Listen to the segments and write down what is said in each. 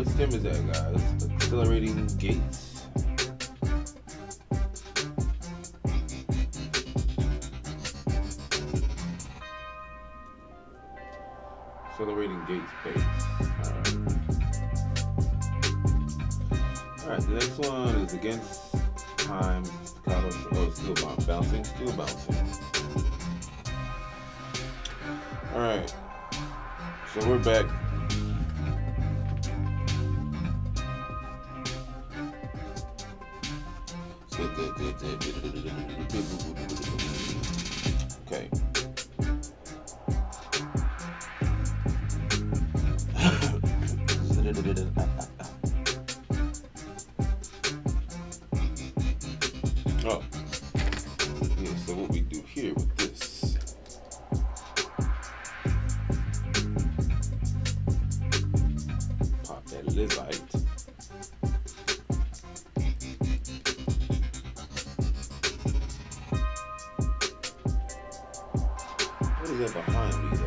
what stem is that, guys? Accelerating gates. Accelerating gates base. Alright, the next one is against time. Oh, still bouncing. Still bouncing. Alright. So we're back. Okay. Oh. Yeah, so what we do here with this. Pop that Lizite. What is that behind me though?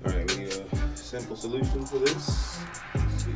Alright, we need a simple solution for this. Let's see.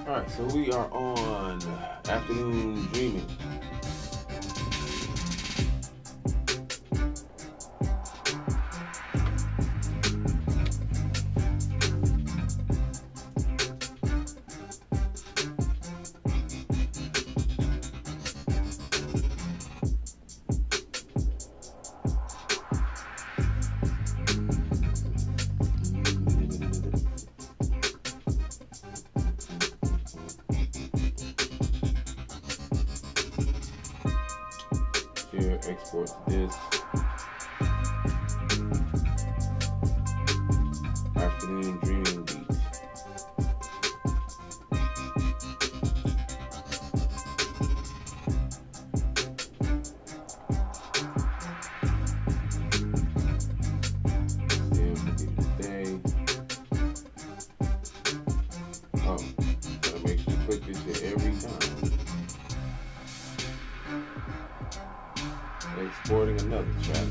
Alright, so we are on Afternoon Dreaming. Export this Afternoon Dreaming beat. Oh, gotta make sure you click this shit every time. Exporting another track.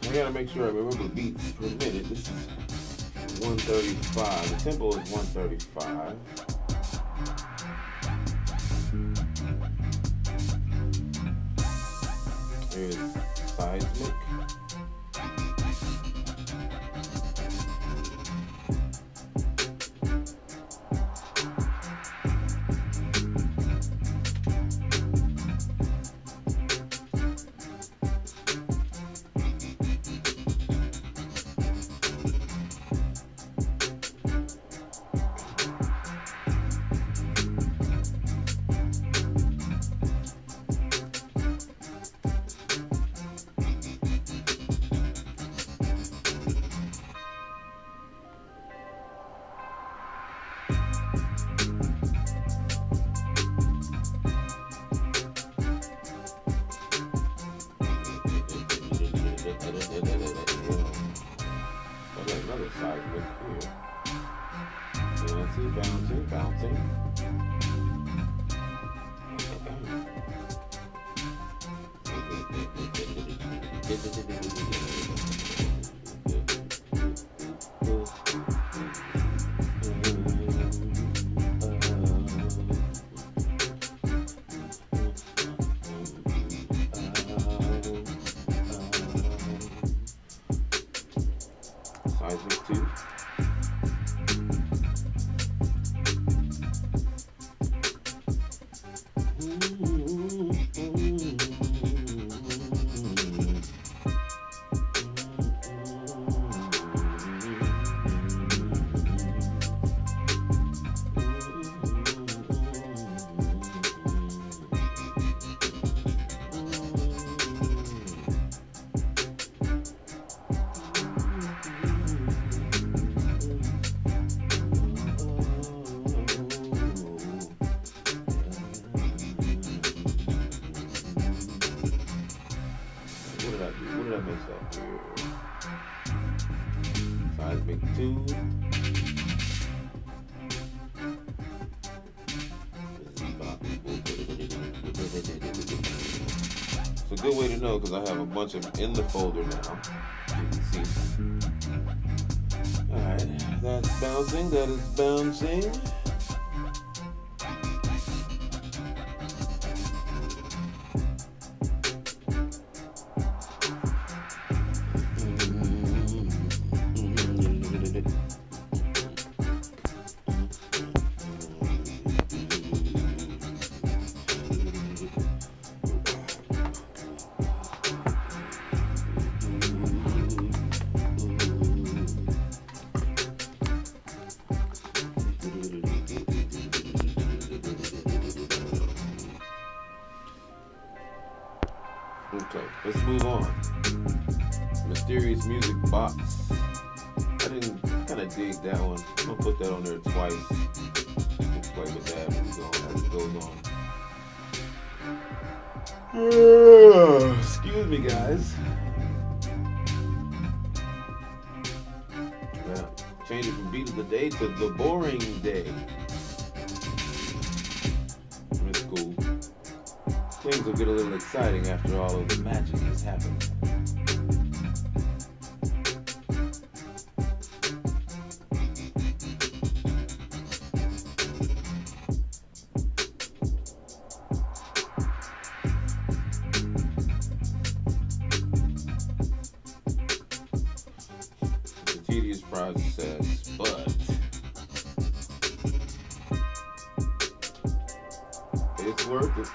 I gotta make sure I remember beats per minute. This is 135. The tempo is 135. Here's Seismic. another seismic here. Bouncing, bouncing, bouncing. Seismic 2. What did I mess up here? Seismic 2. It's a good way to know because I have a bunch of them in the folder now. You can see. Alright, that's bouncing, that is bouncing. Okay, let's move on. Mysterious Music Box. I didn't kind of dig that one. I'm gonna put that on there twice. We'll play with that as it goes on. Excuse me, guys. Yeah, change it from beat of the day to the boring day. It's cool. Things will get a little exciting after all of the magic has happened. It's a tedious process, but it's worth it.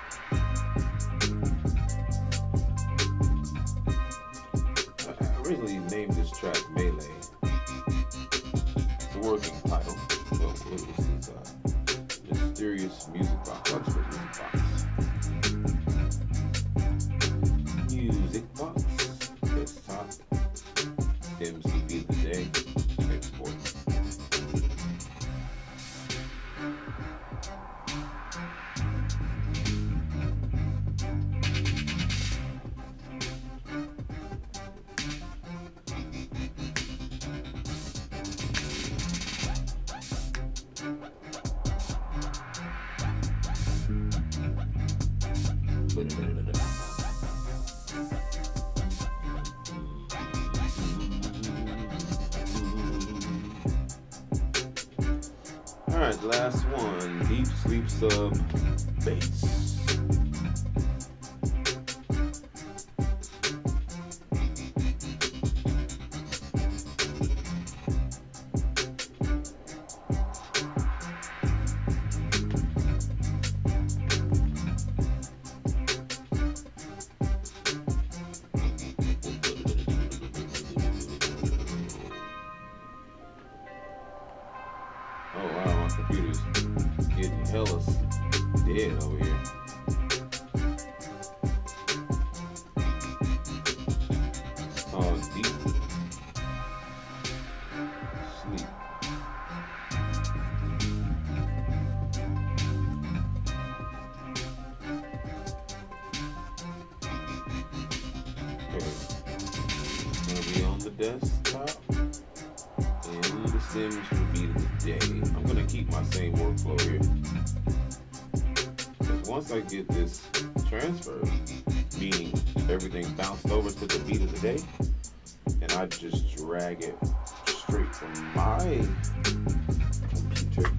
I originally named this track Melee. It's a working title. So it was this Mysterious Music Box. I'll just put Music Box. Music Box. Desktop. MCB of the day. Export. Alright, last one. Deep Sleep Sub Bass. Oh wow, my computer's getting hella dead over here. Oh, Deep Sleep. Okay, it's gonna be on the desktop. Sims for beat of the day. I'm gonna keep my same workflow here. Because once I get this transferred, meaning everything bounced over to the beat of the day, and I just drag it straight from my computer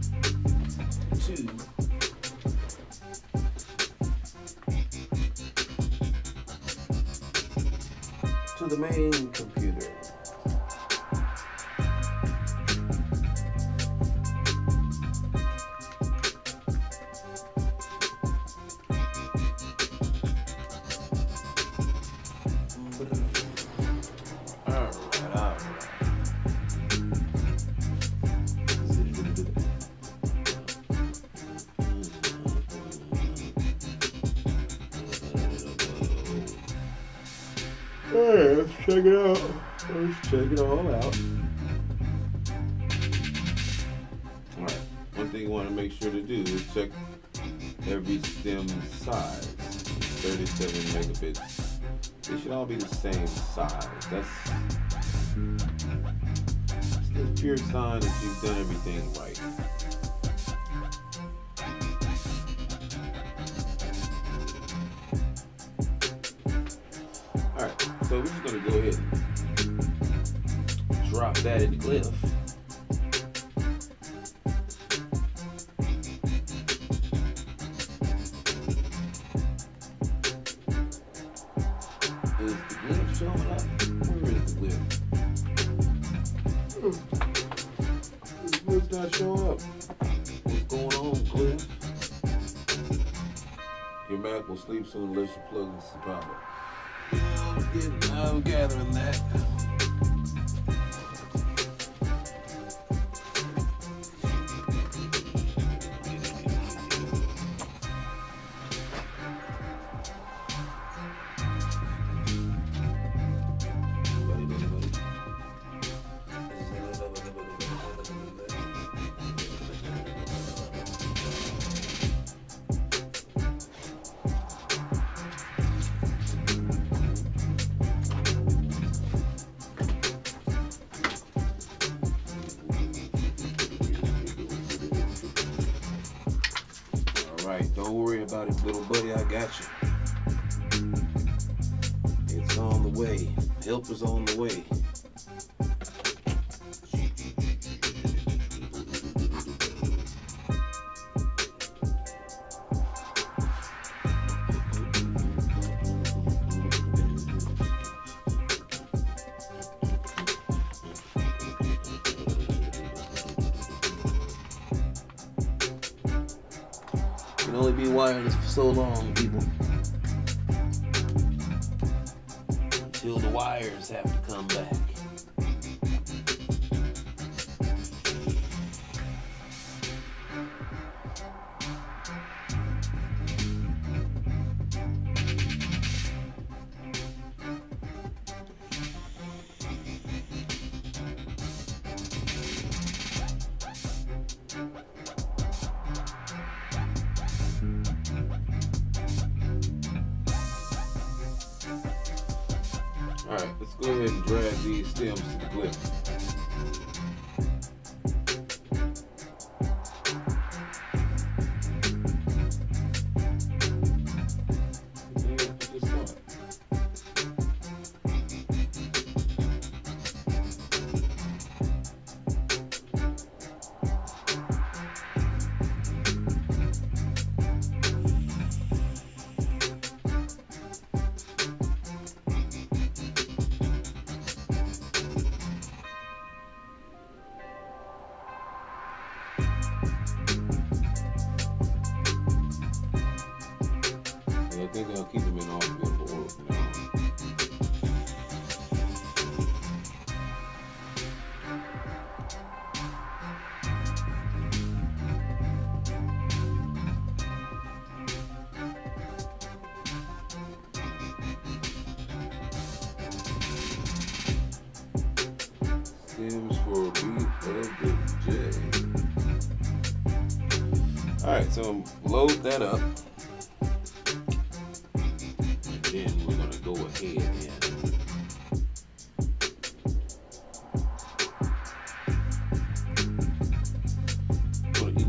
to the main computer. Alright, let's check it out. Let's check it all out. Alright, one thing you want to make sure to do is check every stem size. 37 megabits. They should all be the same size. That's the pure sign that you've done everything right. Alright, so we're just going to go ahead and drop that in the cliff. Is the glyph showing up? Where is the glyph? The glyph's not showing up. What's going on, glyph? Your Mac will sleep soon unless you plug in some power. I'm gathering that. Alright, don't worry about it, little buddy, I got you. It's on the way. Help is on the way. Can only be wireless for so long, people. Until the wires have to come back. Alright, let's go ahead and drag these stems to the glyph. I think I'll keep them in alphabetical order from now on. Stems for beat of the J. Alright, so load that up. Then we're going to go ahead and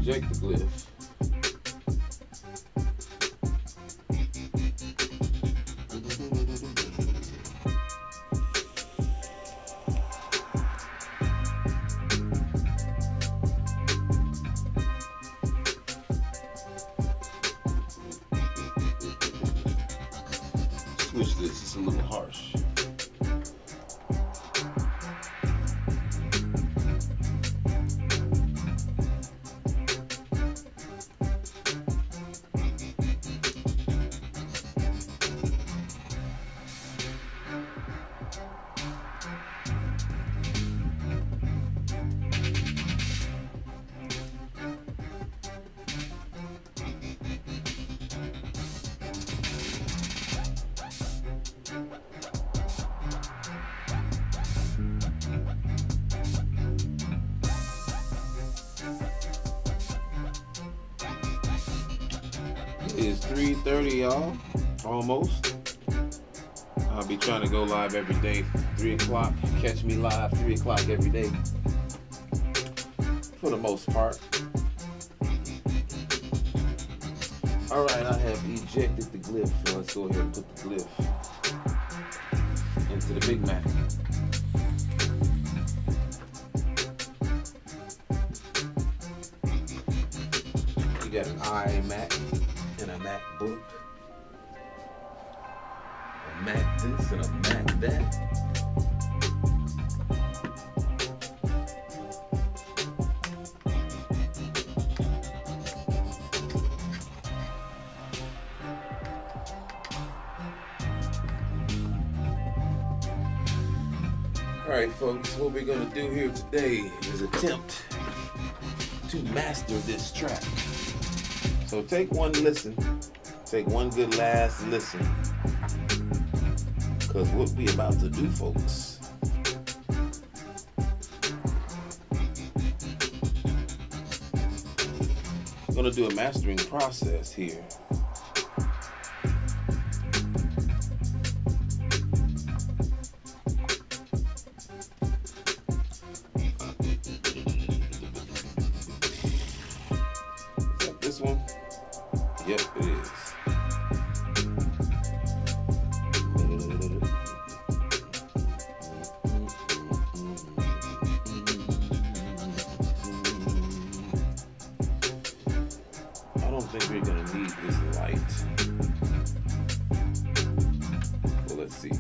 eject the glyph. Switch this, it's a little harsh. It's 3:30, y'all. Almost. I'll be trying to go live every day, 3 o'clock. Catch me live, 3 o'clock every day. For the most part. Alright, I have ejected the glyph. So let's go ahead and put the glyph into the Big Mac. You got an iMac and a MacBook, a Mac this and a Mac that. Alright folks, what we're going to do here today is attempt to master this track. So take one listen, take one good last listen, because what we about to do, folks, we're going to do a mastering process here. This one? Yep, it is. I don't think we're gonna need this light. Well, let's see.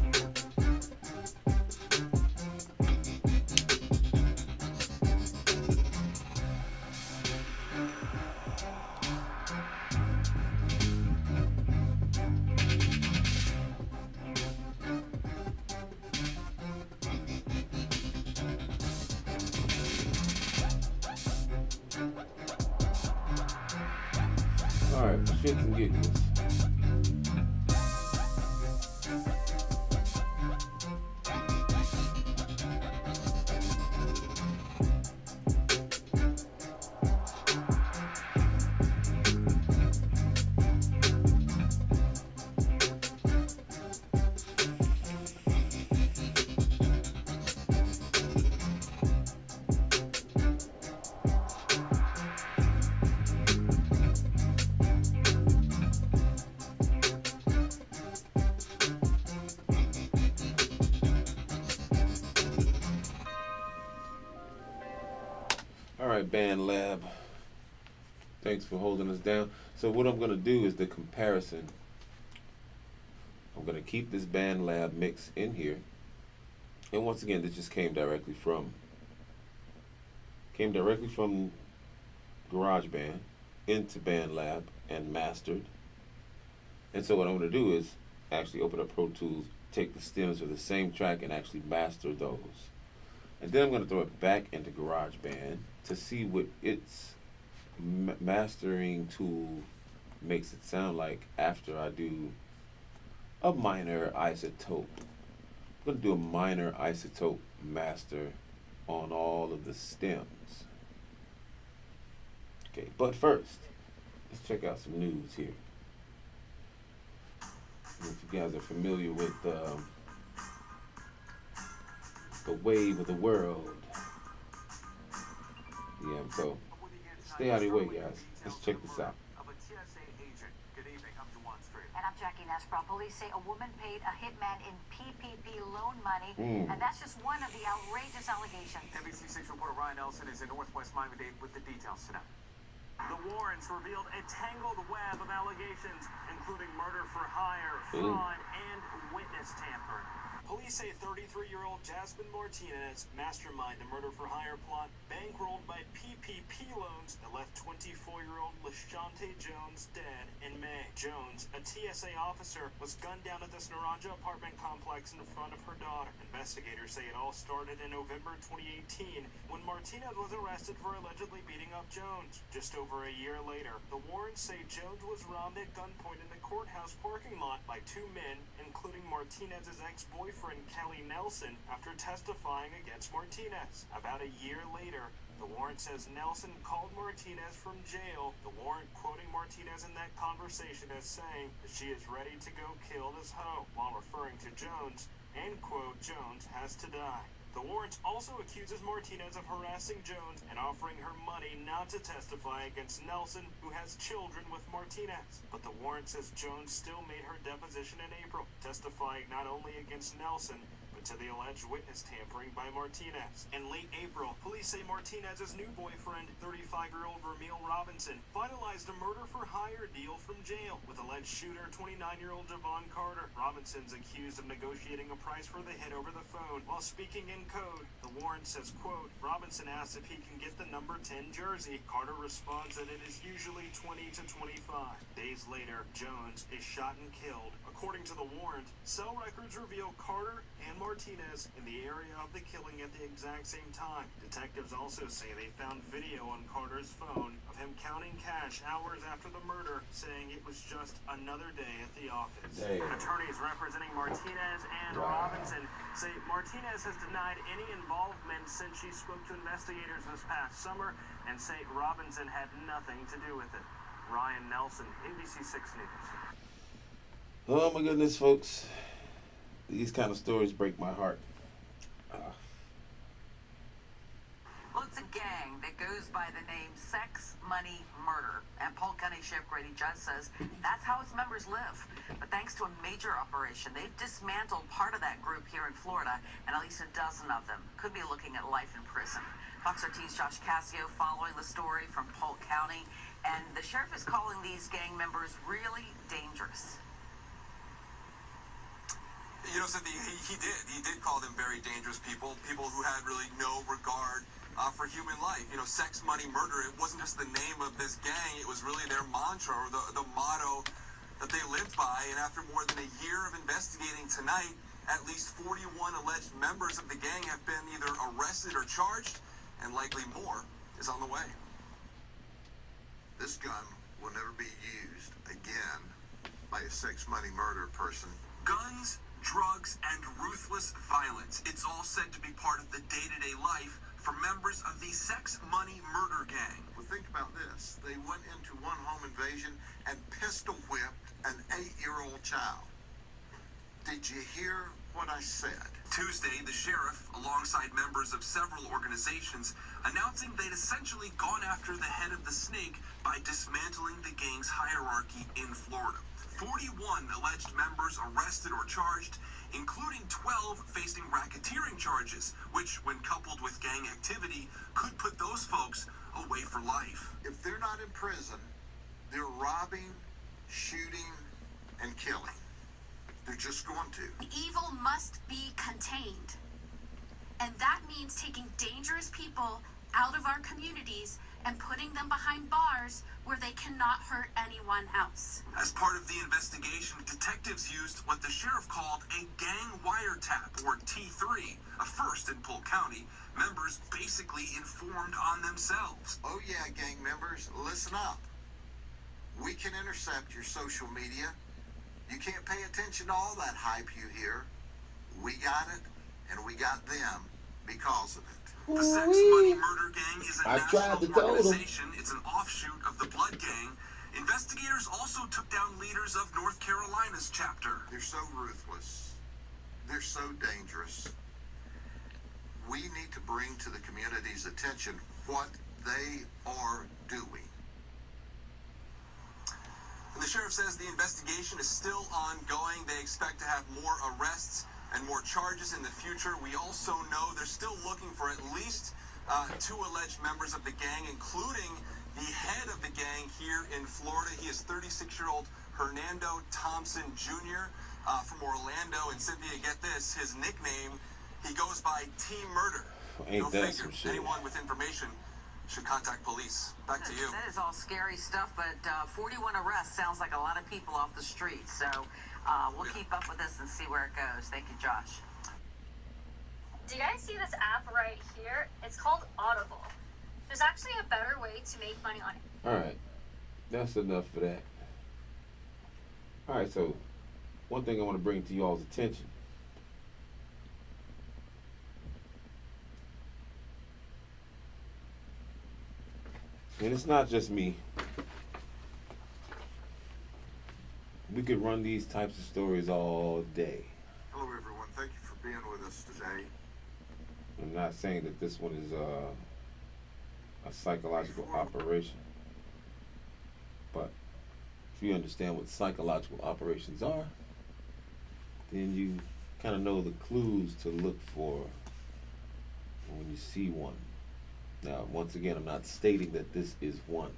Alright, for shits and giggles. Alright, Band Lab. Thanks for holding us down. So what I'm going to do is the comparison. I'm going to keep this Band Lab mix in here. And once again, this just came directly from GarageBand into Band Lab and mastered. And so what I'm going to do is actually open up Pro Tools, take the stems of the same track and actually master those. And then I'm going to throw it back into GarageBand to see what its mastering tool makes it sound like after I do a minor isotope. I'm going to do a minor isotope master on all of the stems. Okay, but first, let's check out some news here. If you guys are familiar with the wave of the world. Yeah, so Stay out of the way, guys. Let's check this out. And I'm Jackie Nesbro. Police say a woman paid a hitman in PPP loan money, and that's just one of the outrageous allegations. NBC6 reporter Ryan Nelson is in Northwest Miami-Dade with the details tonight. The warrants revealed a tangled web of allegations, including murder for hire, fraud, and witness tampering. Police say 33-year-old Jasmine Martinez masterminded the murder for hire plot bankrolled by PPP loans that left 24-year-old LaShante Jones dead in May. Jones, a TSA officer, was gunned down at this Naranja apartment complex in front of her daughter. Investigators say it all started in November 2018 when Martinez was arrested for allegedly beating up Jones. Just over a year later, the warrants say Jones was robbed at gunpoint in the courthouse parking lot by two men, including Martinez's ex-boyfriend Kelly Nelson, after testifying against Martinez. About a year later, the warrant says Nelson called Martinez from jail, the warrant quoting Martinez in that conversation as saying that she is ready to go kill this hoe, while referring to Jones, and quote, Jones has to die. The warrant also accuses Martinez of harassing Jones and offering her money not to testify against Nelson, who has children with Martinez. But the warrant says Jones still made her deposition in April, testifying not only against Nelson, but to the alleged witness tampering by Martinez. In late April, police say Martinez's new boyfriend, 35-year-old Ramil Robinson, finalized a murder-for-hire deal from jail with alleged shooter, 29-year-old Javon Carter. Robinson's accused of negotiating a price for the hit over the phone while speaking in code. The warrant says, quote, Robinson asks if he can get the number 10 jersey. Carter responds that it is usually 20 to 25. Days later, Jones is shot and killed. According to the warrant, cell records reveal Carter and Martinez in the area of the killing at the exact same time. Detectives also say they found video on Carter's phone of him counting cash hours after the murder, saying it was just another day at the office. Damn. Attorneys representing Martinez and Robinson say Martinez has denied any involvement since she spoke to investigators this past summer, and say Robinson had nothing to do with it. Ryan Nelson, ABC6 News. Oh my goodness, folks. These kind of stories break my heart. Well, it's a gang that goes by the name Sex, Money, Murder. And Polk County Sheriff Grady Judd says that's how its members live. But thanks to a major operation, they've dismantled part of that group here in Florida, and at least a dozen of them could be looking at life in prison. Fox 13's Josh Cassio following the story from Polk County, and the sheriff is calling these gang members really dangerous. You know, Cynthia, he did call them very dangerous people who had really no regard for human life. You know, sex, money, murder, it wasn't just the name of this gang, it was really their mantra, or the motto that they lived by. And after more than a year of investigating tonight, at least 41 alleged members of the gang have been either arrested or charged, and likely more is on the way. This gun will never be used again by a sex, money, murder person. Guns, drugs, and ruthless violence. It's all said to be part of the day-to-day life for members of the sex, money, murder gang. Well, think about this. They went into one home invasion and pistol whipped an 8-year-old child. Did you hear what I said? Tuesday, the sheriff, alongside members of several organizations, announcing they'd essentially gone after the head of the snake by dismantling the gang's hierarchy in Florida. 41 alleged members arrested or charged, including 12 facing racketeering charges, which, when coupled with gang activity, could put those folks away for life. If they're not in prison, they're robbing, shooting, and killing. They're just going to. Evil must be contained. And that means taking dangerous people out of our communities and putting them behind bars where they cannot hurt anyone else. As part of the investigation, detectives used what the sheriff called a gang wiretap, or T3, a first in Polk County. Members basically informed on themselves. Oh yeah, gang members, listen up. We can intercept your social media. You can't pay attention to all that hype you hear. We got it, and we got them because of it. The Sex, Money, Murder Gang is a national organization. It's an offshoot of the Blood Gang. Investigators also took down leaders of North Carolina's chapter. They're so ruthless. They're so dangerous. We need to bring to the community's attention what they are doing. And the sheriff says the investigation is still ongoing. They expect to have more arrests and more charges in the future. We also know they're still looking for at least 2 alleged members of the gang, including the head of the gang here in Florida. He is 36-year-old Hernando Thompson Jr. From Orlando. And Cynthia, get this, his nickname, he goes by T-Murder. Ain't that some shit? Anyone with information should contact police. Back to you. That is all scary stuff, but 41 arrests sounds like a lot of people off the street. So we'll keep up with this and see where it goes. Thank you, Josh. Do you guys see this app right here? It's called Audible. There's actually a better way to make money on it. Alright, that's enough for that. Alright, so one thing I want to bring to y'all's attention. And it's not just me. We could run these types of stories all day. Hello, everyone. Thank you for being with us today. I'm not saying that this one is a psychological operation. But if you understand what psychological operations are, then you kind of know the clues to look for when you see one. Now, once again, I'm not stating that this is one.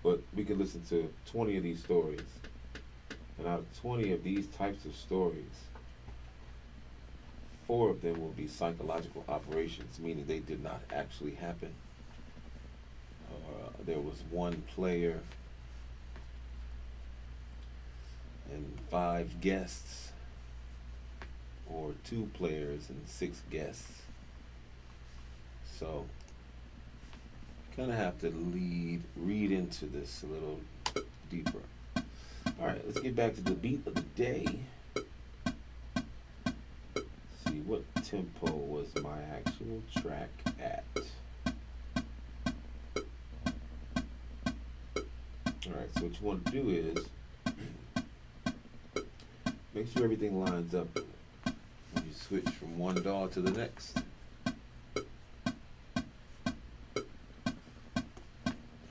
But we could listen to 20 of these stories. And out of 20 of these types of stories, 4 of them will be psychological operations, meaning they did not actually happen. There was 1 player and 5 guests, or 2 players and 6 guests. So, kind of have to read into this a little deeper. All right, let's get back to the beat of the day. See, what tempo was my actual track at? All right, so what you want to do is make sure everything lines up when you switch from one DAW to the next.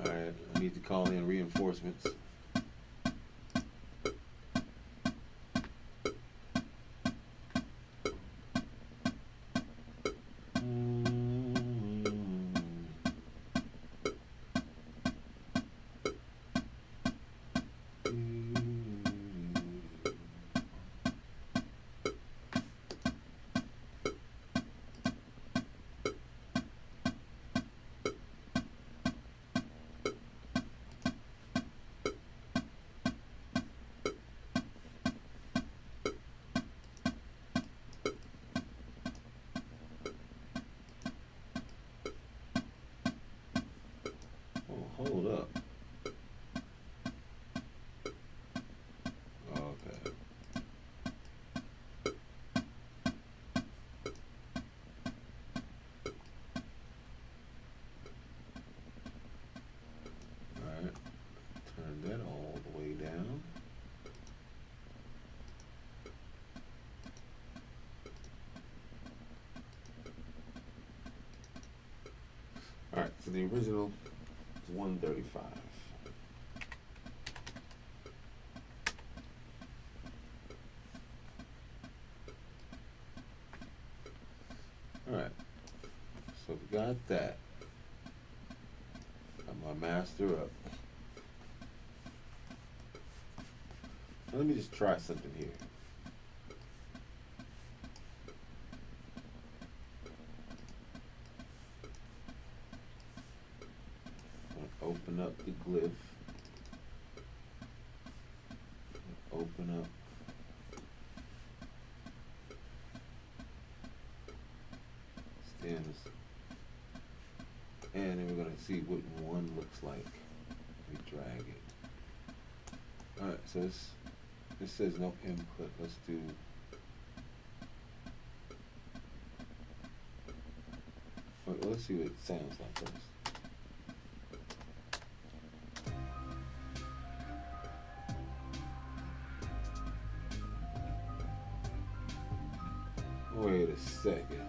Alright, I need to call in reinforcements. Hold up. Okay. Alright. Turn that all the way down. Alright, so the original 135. Alright, so we got that. Got my master up. Now let me just try something here. Open up the glyph. Open up. Stems. And then we're going to see what one looks like. We drag it. Alright, so this says no input. Let's do. Well, let's see what it sounds like first. Wait a second.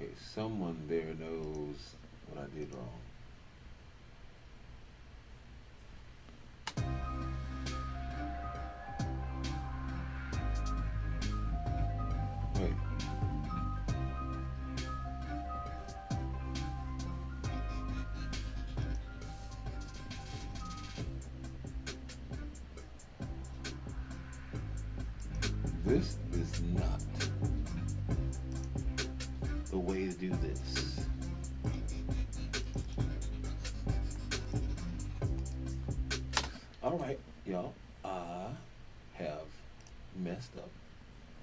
Okay, someone there knows what I did wrong. Wait. This is not the way to do this. All right, y'all. I have messed up.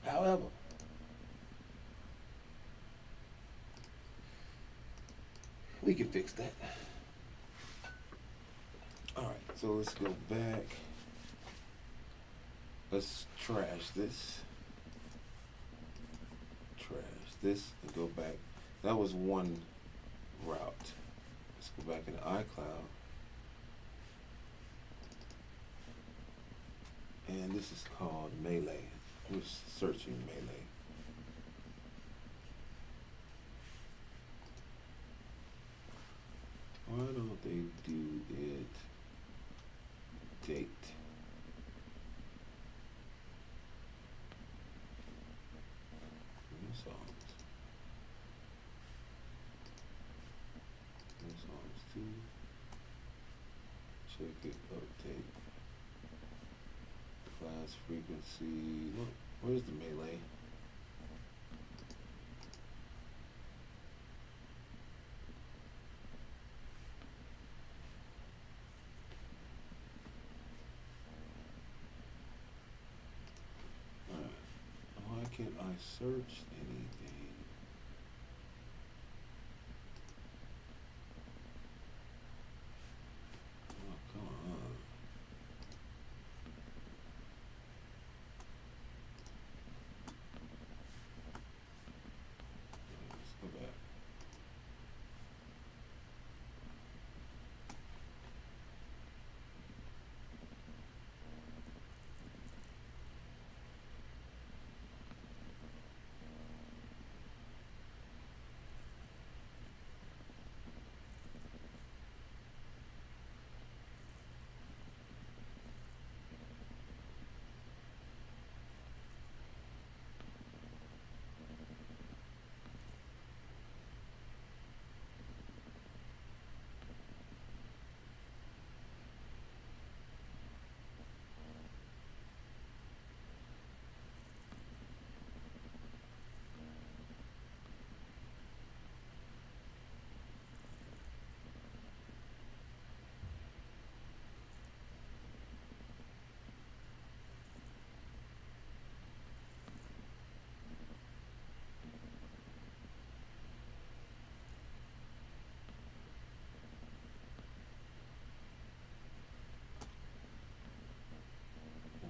However, we can fix that. All right, so let's go back. Let's trash this. Trash this and go back. That was one route. Let's go back into iCloud. And this is called Melee. We're searching Melee. Why don't they do it date? New songs. New songs too. Check it, update. Class frequency. Look, where's the Melee? Alright. Why can't I search anything? Oh, come on. Let's go back.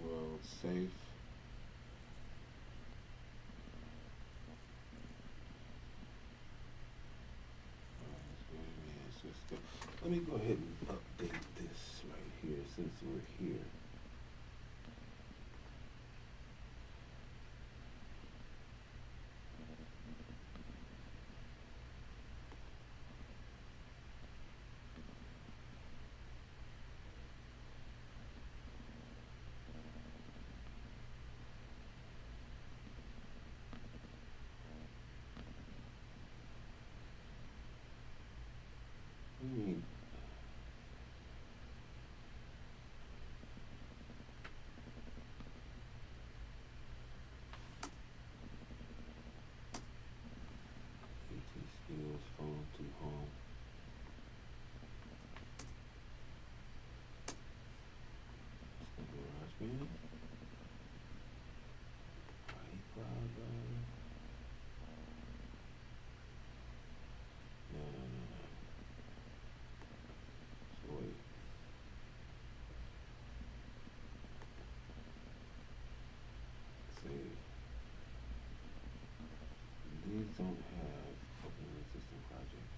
World safe. Let me go ahead and update this right here since we're here. What do you mean? AT skills, phone to home. GarageBand. iCloud. No. So wait. Save. These don't have open system project.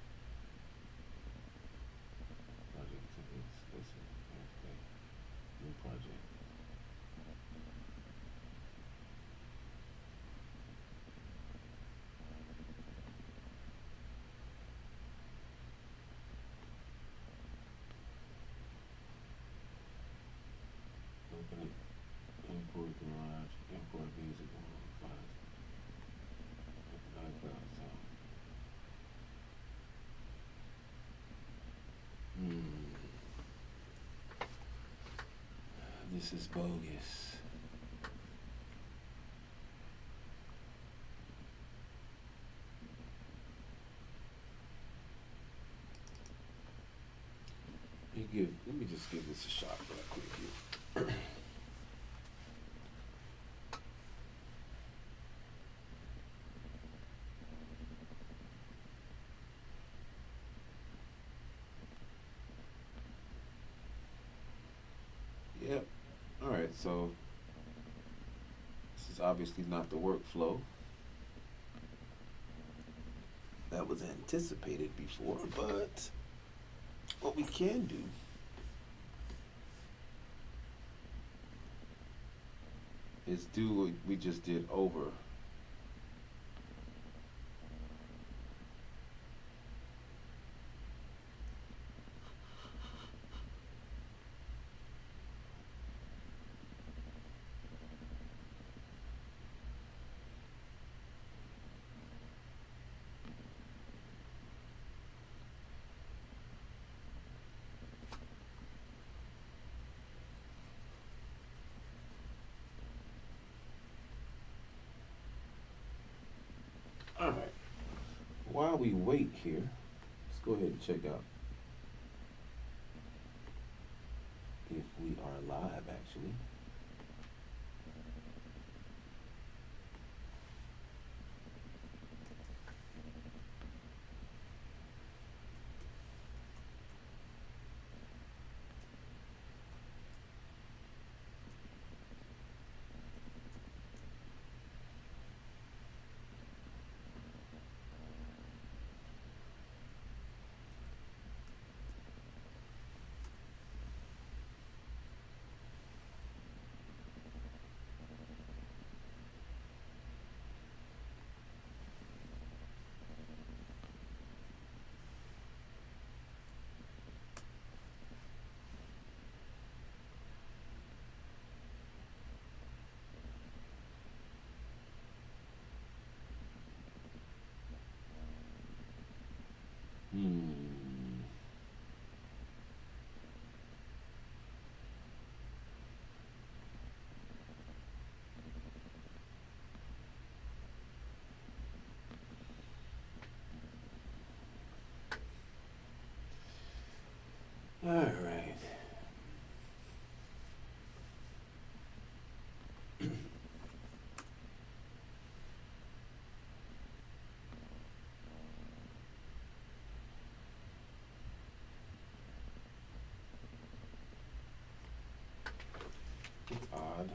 Project templates. Listen. Okay. New project. Import garage, import music, files, iCloud sound. This is bogus. Let me just give this a shot real quick here. Yep. All right, so this is obviously not the workflow that was anticipated before, but what we can do is do what we just did over. All right. While we wait here, let's go ahead and check out if we are live actually. All right. It's odd.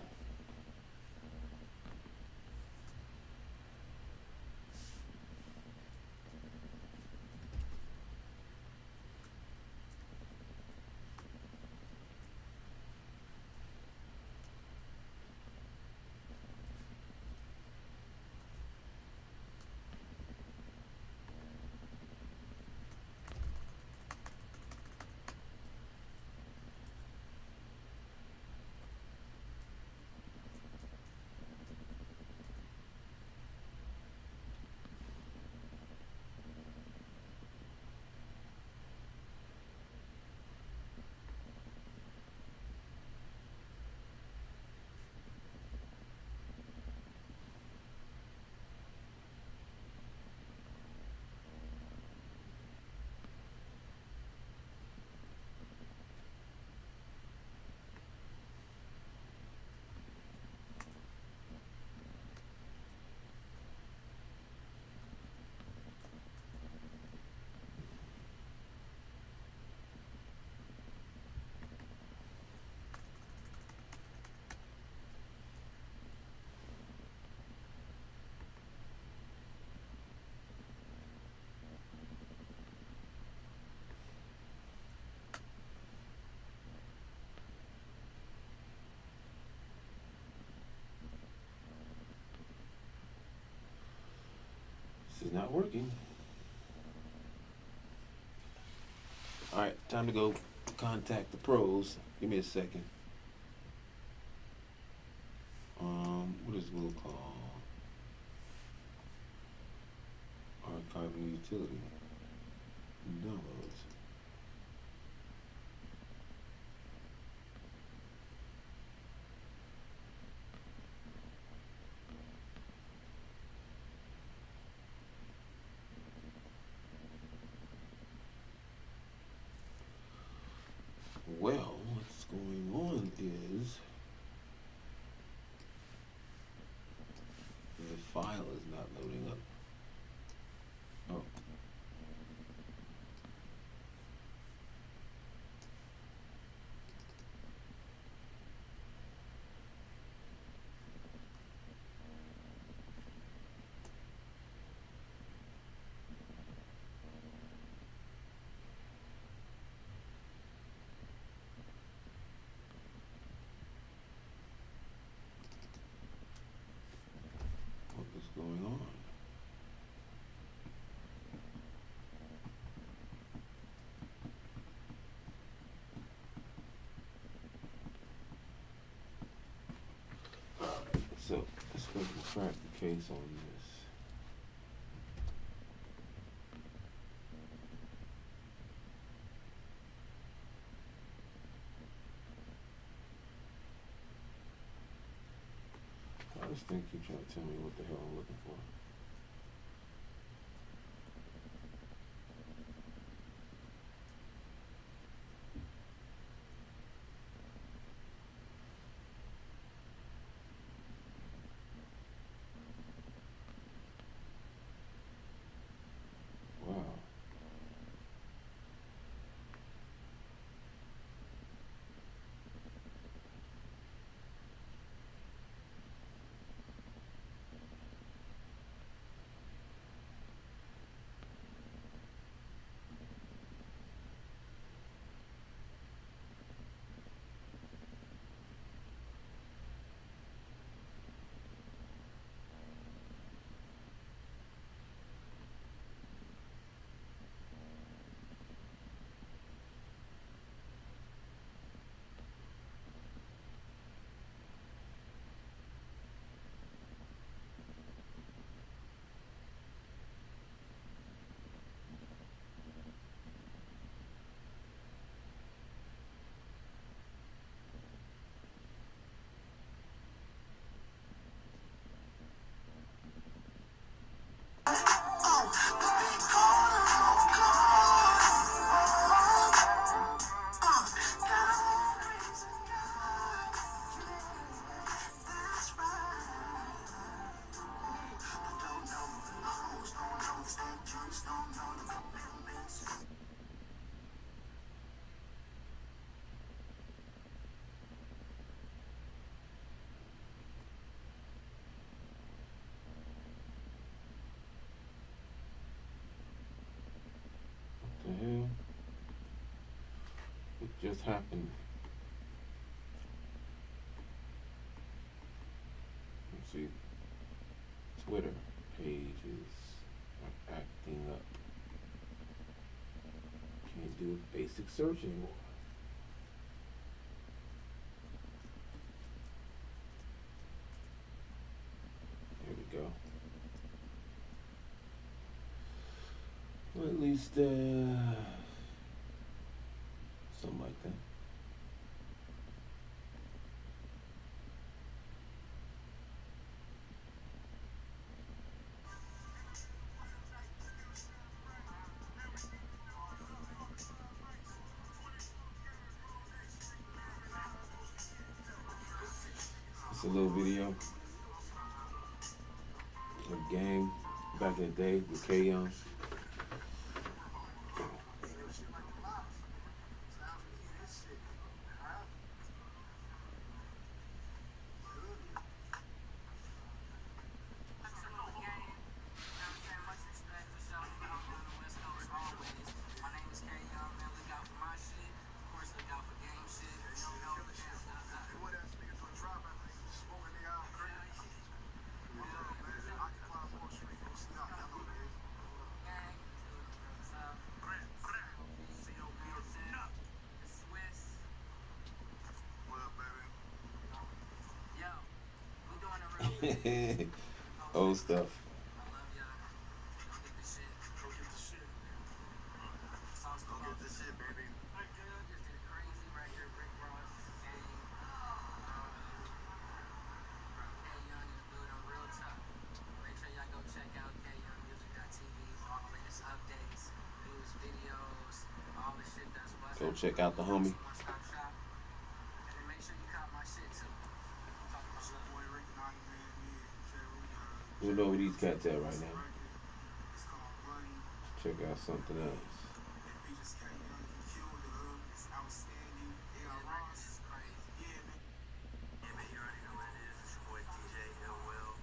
This is not working. All right, time to go contact the pros. Give me a second. call archiving utility downloads. Well, what's going on is the file is not loading up. Oh. What is going on? So let's go and crack the case on this. I just think you're trying to tell me what the hell I'm looking for. Wow. What the hell? What just happened? Let's see. Twitter pages are acting up. Can't do a basic search anymore. There we go. Well, at least something like that. It's a little video. A game back in the day with K-Young. Old stuff. I love y'all. Go get the shit. Go get the shit. Sauce Go get the shit, baby. Just did a crazy record, Rick Ross, Gang. K Young in the building, real tough. Make sure y'all go check out KYoungMusic.tv for all the latest updates, news, videos, all the shit that's busting. Go check out the homie. One-stop shop. And then make sure you cop my shit too. I'm talking about It's your boy Rick and I, man. Me and Jay, We know where these cats at right now. It's called Money. Check out something else. And we just K Young, he killed the hook. It's outstanding. They are Ross Ross. is crazy. Yeah, man. Yeah, man, you already know what it is. It's your boy DJ Ill Will.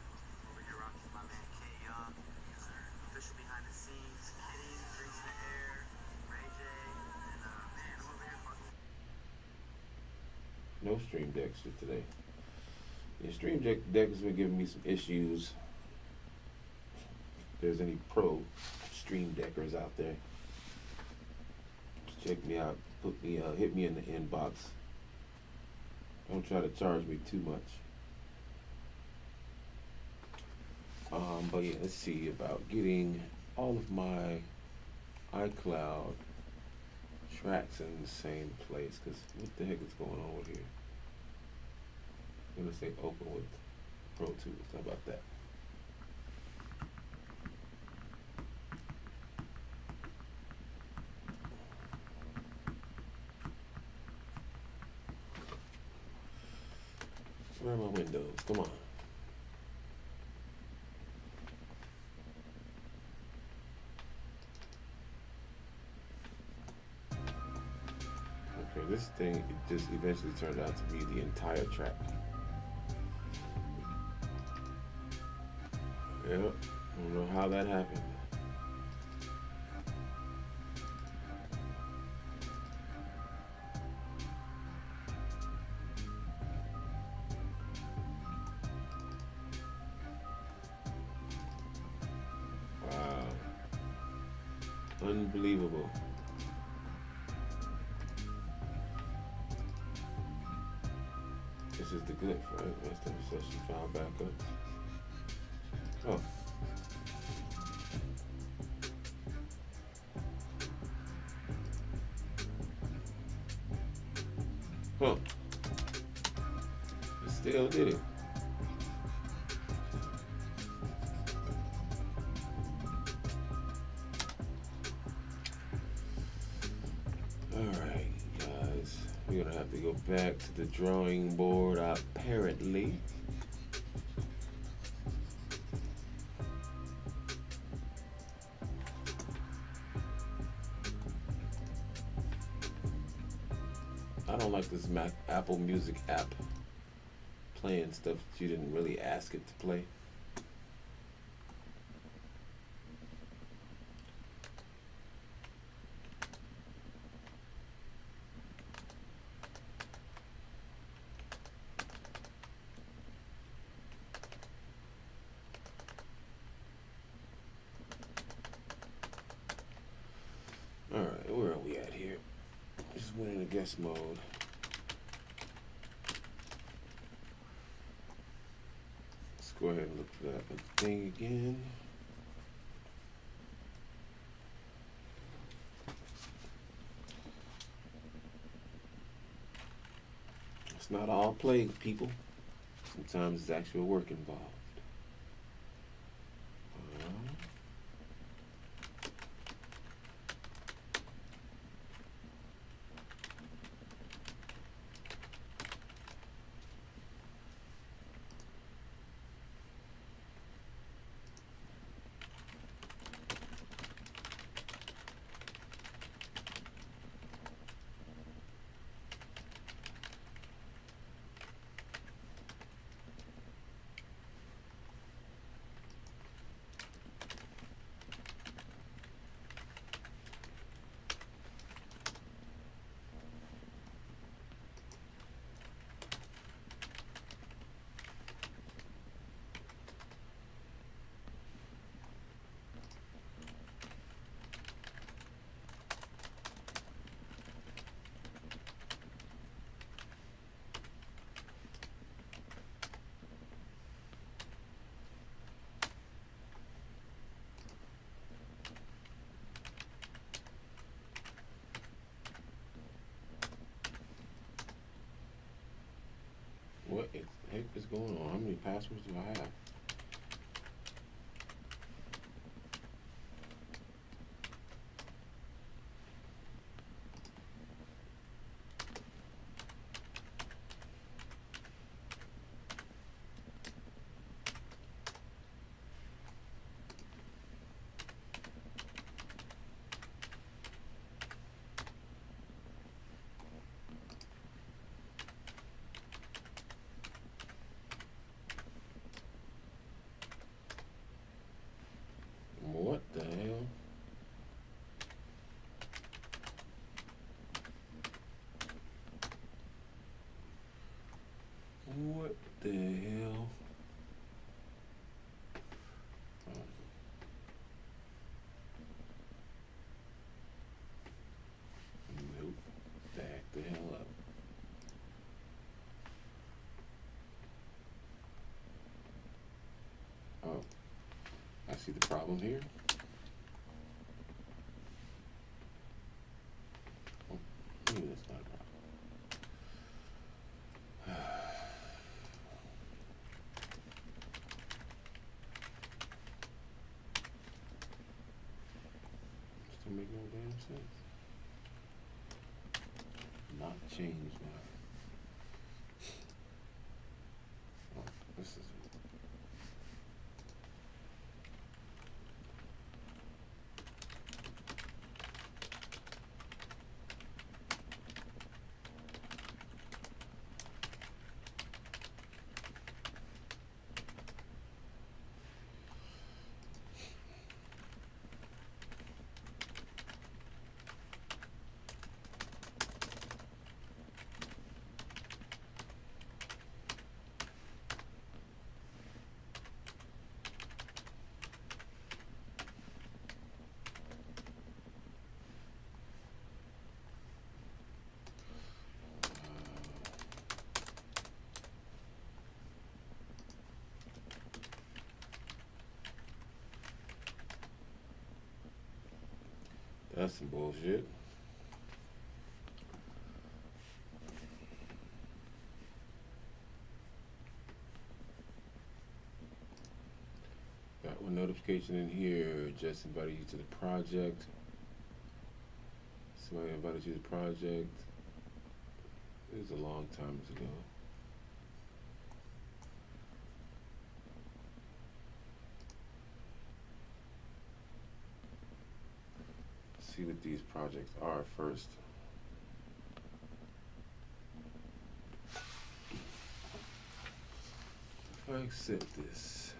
Over here rocking with my man K Young. Yes, sir. Official behind the scenes. Kitty, Drinks in the Air, Ray J, and man, I'm over here fucking. No stream decks for today. The stream deck has been giving me some issues. If there's any pro stream deckers out there, just check me out. Hit me in the inbox. Don't try to charge me too much. But yeah, let's see about getting all of my iCloud tracks in the same place. Cause what the heck is going on with here? I'm gonna say open with Pro Tools. How about that? Where are my windows? Come on. Okay, this thing it just eventually turned out to be the entire track. Yep, I don't know how that happened. Wow. Unbelievable. This is the glitch, right? Last time session found back up. Oh. Huh. It still did it. Alright, guys. We're gonna have to go back to the drawing board, apparently. I don't like this Apple Music app playing stuff that you didn't really ask it to play. Alright, where are we at here? Just went into guest mode. Let's go ahead and look for that thing again. It's not all play, people. Sometimes there's actual work involved. many passwords do I have? What the hell? What the hell? Nope. Back the hell up. Oh, I see the problem here. Oh, maybe that's not a problem. Still make no damn sense. Not change now. Oh, this is. That's some bullshit. Got one notification in here. Just invited you to the project. Somebody invited you to the project. It was a long time ago. See what these projects are first. If I accept this,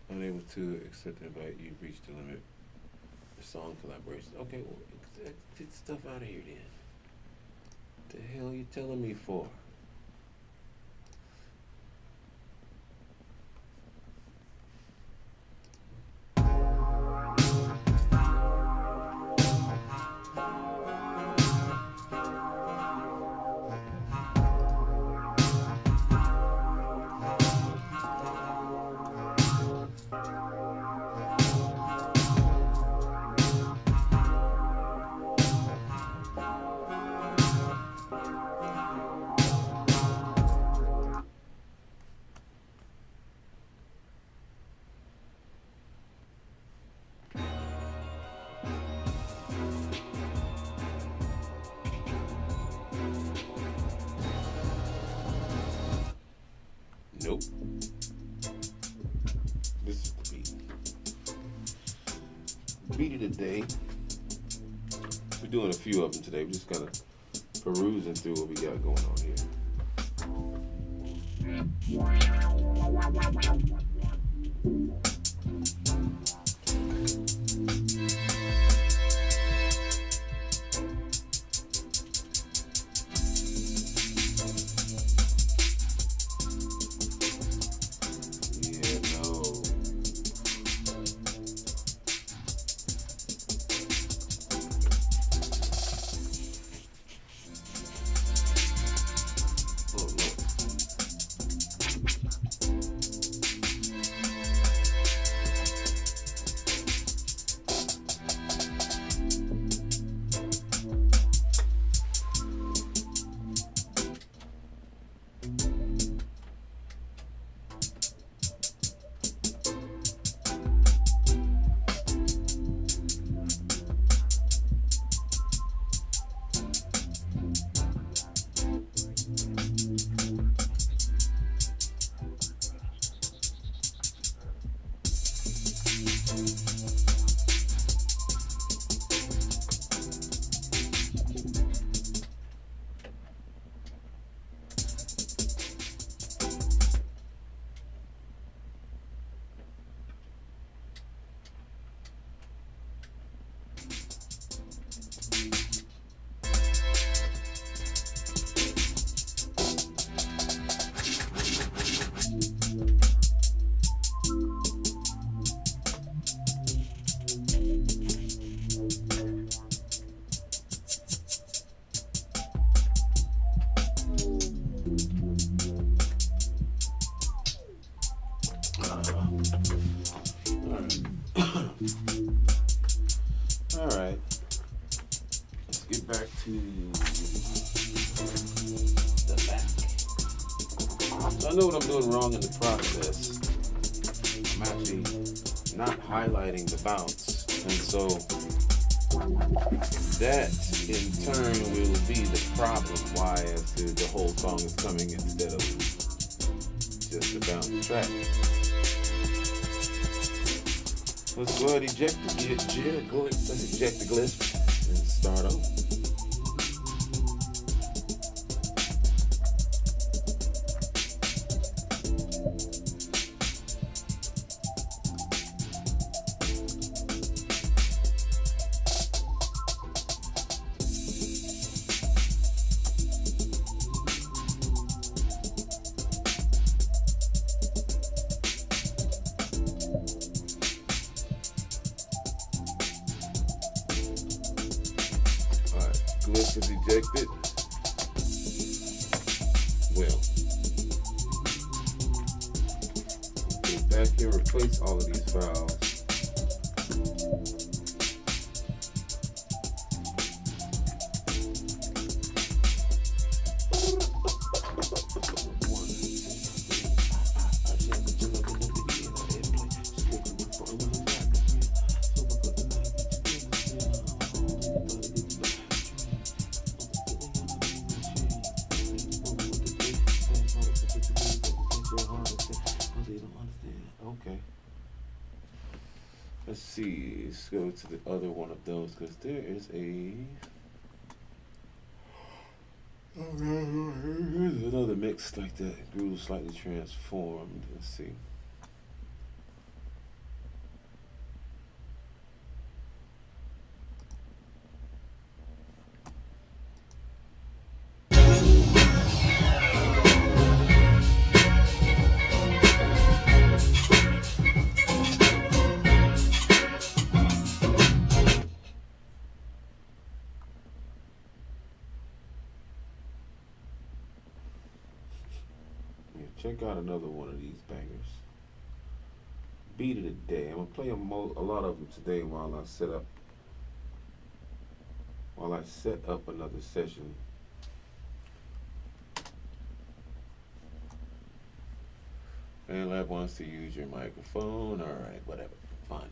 unable to accept the invite, you've reached the limit for song collaboration. Okay, well, get stuff out of here then. What the hell are you telling me for? Nope. This is the beat. Beat of the day. We're doing a few of them today. We're just kind of perusing through what we got going on here. All right. Let's get back to the back. So I know what I'm doing wrong in the process. I'm actually not highlighting the bounce. And so that in turn will be the problem why as to the whole song is coming instead of just the bounce track. Let's go ahead and eject the let's eject the glyph and start over. Glyph is ejected. Well, go back here, replace all of these files. Okay. Let's see. Let's go to the other one of those because there is a. Here's another mix like that. Groove slightly transformed. Let's see. Check out another one of these bangers. Beat of the day. I'm gonna play a lot of them today while I set up another session. FanLab wants to use your microphone. All right, whatever. Fine.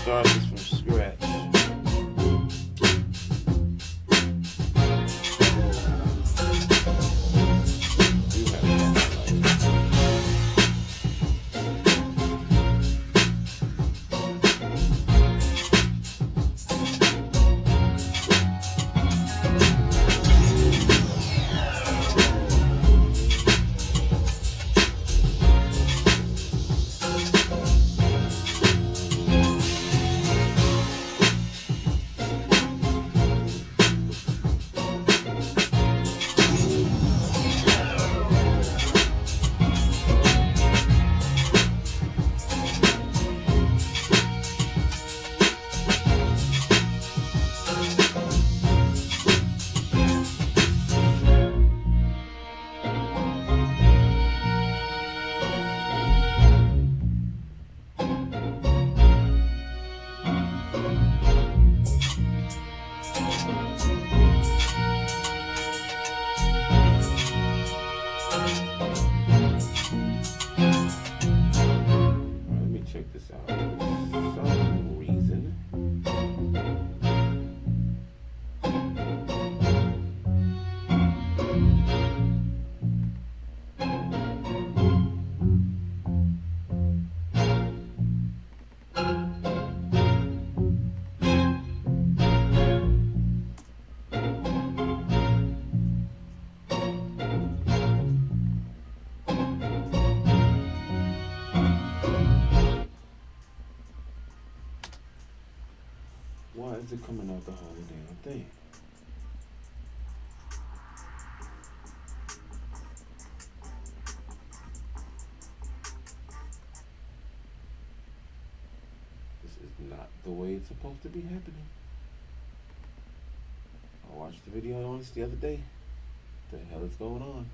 Start this from scratch. is it coming out the whole damn thing? This is not the way it's supposed to be happening. I watched the video on this the other day. What the hell is going on?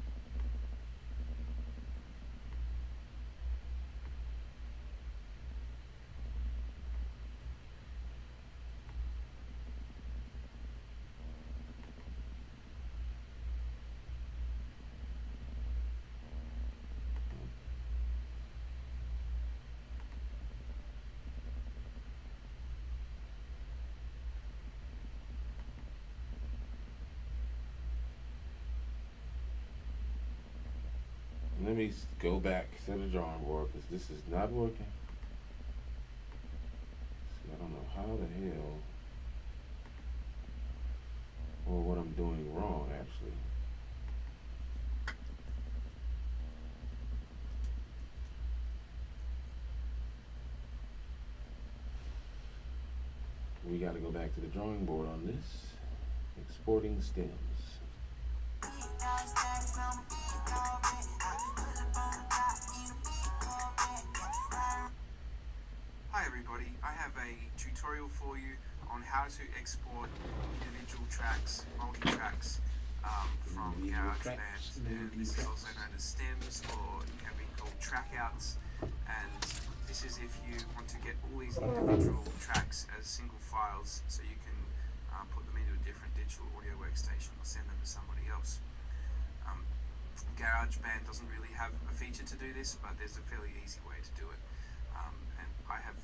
Let me go back to the drawing board because this is not working. See, I don't know how the hell or what I'm doing wrong actually. We got to go back to the drawing board on this. Exporting stems. Hi everybody, I have a tutorial for you on how to export individual tracks, multi-tracks from GarageBand. And this is also known as stems, or it can be called trackouts. And this is if you want to get all these individual tracks as single files so you can put them into a different digital audio workstation or send them to somebody else. GarageBand doesn't really have a feature to do this, but there's a fairly easy way to do it. And I have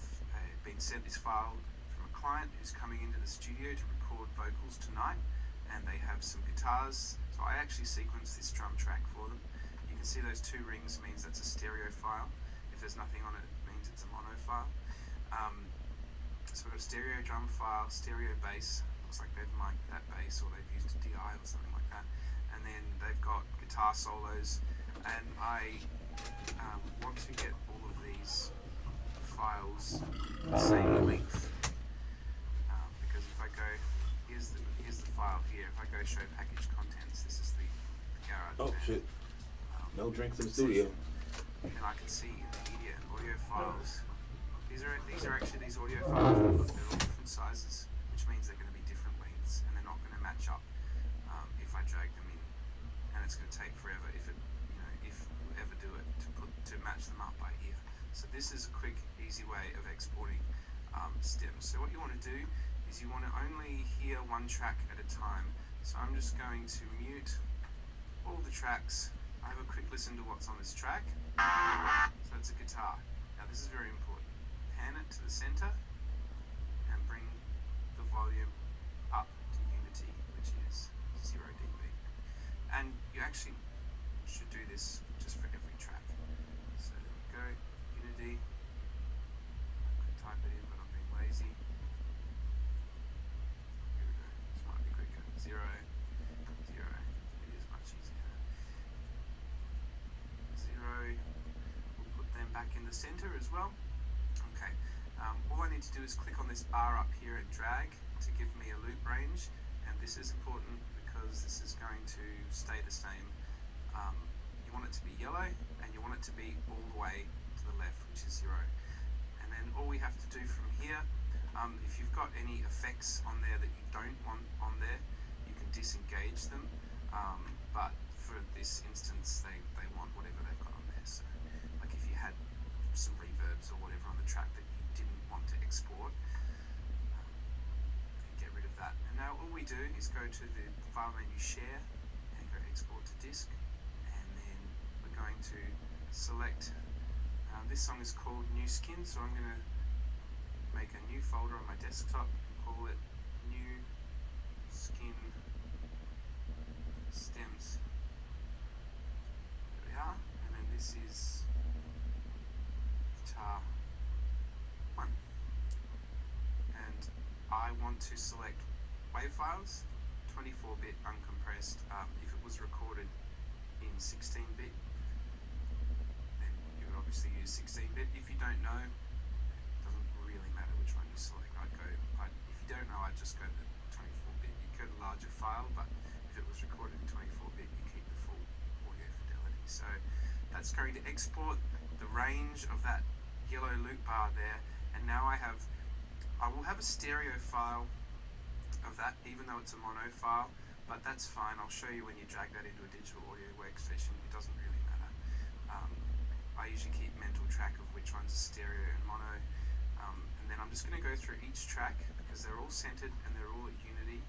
been sent this file from a client who's coming into the studio to record vocals tonight, and they have some guitars, so I actually sequenced this drum track for them. You can see those two rings means that's a stereo file. If there's nothing on it, it means it's a mono file. So we've got a stereo drum file, stereo bass, looks like they've mic'd that bass or they've used a DI or something like that. And then they've got guitar solos, and I want to get all of these files the same length, because if I go, here's the file here, if I go show package contents, this is the garage. Oh shit, no drinks in the studio. And I can see in the media and audio files, these are actually these audio files, but they're all different sizes, which means they're going to be different lengths, and they're not going to match up if I drag them in. And it's going to take forever if you ever do it to match them up by ear. So this is a quick, easy way of exporting stems. So what you want to do is you want to only hear one track at a time. So I'm just going to mute all the tracks. I have a quick listen to what's on this track. So it's a guitar. Now this is very important. Pan it to the center and bring the volume up to unity, which is 0 dB. And you actually should do this just for every track. So there we go, unity. I could type it in, but I'm being lazy. Here we go, this might be quicker. 0, 0. It is much easier. 0. We'll put them back in the center as well. Okay. All I need to do is click on this bar up here and drag to give me a loop range. And this is important because this is going to stay the same. You want it to be yellow, and you want it to be all the way to the left, which is 0. And then all we have to do from here, if you've got any effects on there that you don't want on there, you can disengage them. But for this instance, they want whatever they've got on there. So, like if you had some reverbs or whatever on the track that you didn't want to export, get rid of that. And now all we do is go to the file menu, share, and go export to disk. And then we're going to select, this song is called New Skin, so I'm going to make a new folder on my desktop and call it New Skin Stems. There we are. And then this is guitar 1. And I want to select WAV files, 24-bit uncompressed. If it was recorded in 16-bit, then you would obviously use 16-bit. If you don't know, it doesn't really matter which one you select. If you don't know, I'd just go to 24-bit. You go to larger file, but if it was recorded in 24-bit, you keep the full audio fidelity. So that's going to export the range of that yellow loop bar there, and now I will have a stereo file of that, even though it's a mono file, but that's fine. I'll show you when you drag that into a digital audio workstation. It doesn't really matter. I usually keep mental track of which one's a stereo and mono, and then I'm just going to go through each track because they're all centered and they're all at unity,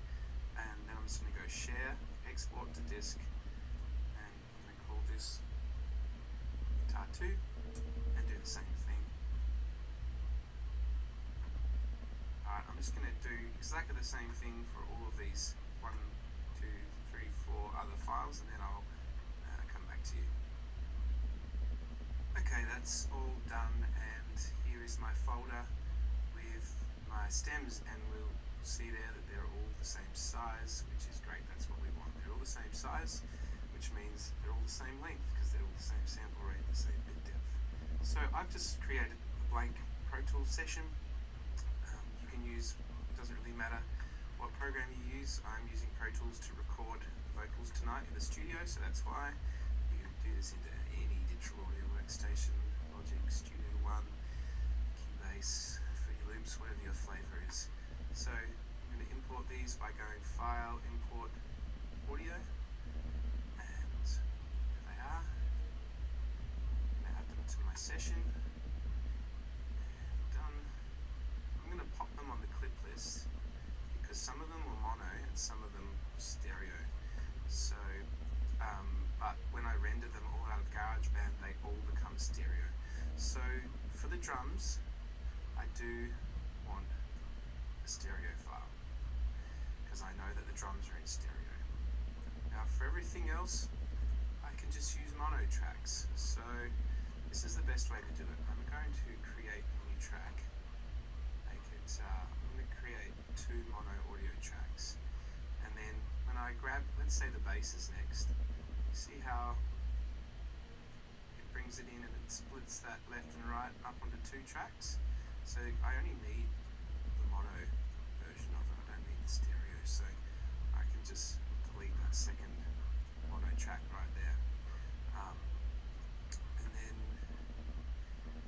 and then I'm just going to go share, export to disk, and I'm going to call this guitar 2 and do the same thing. Alright, I'm just going to do exactly the same thing for all of these 1, 2, 3, 4 other files, and then I'll come back to you. Okay, that's all done, and here is my folder with my stems, and we'll see there that they're all the same size, which is great. That's what we want. They're all the same size, which means they're all the same length because they're all the same sample rate, the same bit depth. So I've just created a blank Pro Tools session. You can use, it doesn't really matter what program you use. I'm using Pro Tools to record the vocals tonight in the studio, so that's why. You can do this into any digital audio workstation, Logic, Studio One, Cubase, Fruity Loops, whatever your flavor is. So I'm going to import these by going File, Import, Audio, and there they are. I'm going to add them to my session, and done. I'm going to pop them on the clip list because some of them were mono and some of them were stereo. So, but when I render them all out of GarageBand, they all become stereo. So for the drums, I do want a stereo file because I know that the drums are in stereo. Now for everything else, I can just use mono tracks. So this is the best way to do it. I'm going to create a new track. Make it, I'm going to create 2 mono audio tracks. And then when I grab, let's say the bass is next, you see how it brings it in and it splits that left and right up onto 2 tracks. So I only need the mono version of it, I don't need the stereo, so I can just delete that second mono track right there. And then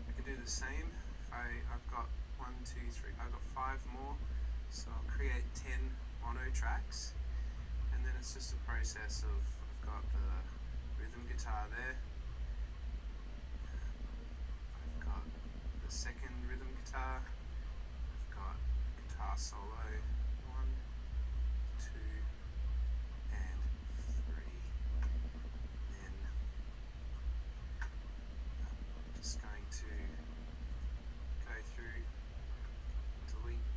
I can do the same. I've got 1, 2, 3, I've got 5 more, so I'll create 10 mono tracks, and then it's just a process of, I've got the rhythm guitar there, I've got the second rhythm guitar, I've got guitar solo, 1, 2, and 3, and then I'm just going to go through, delete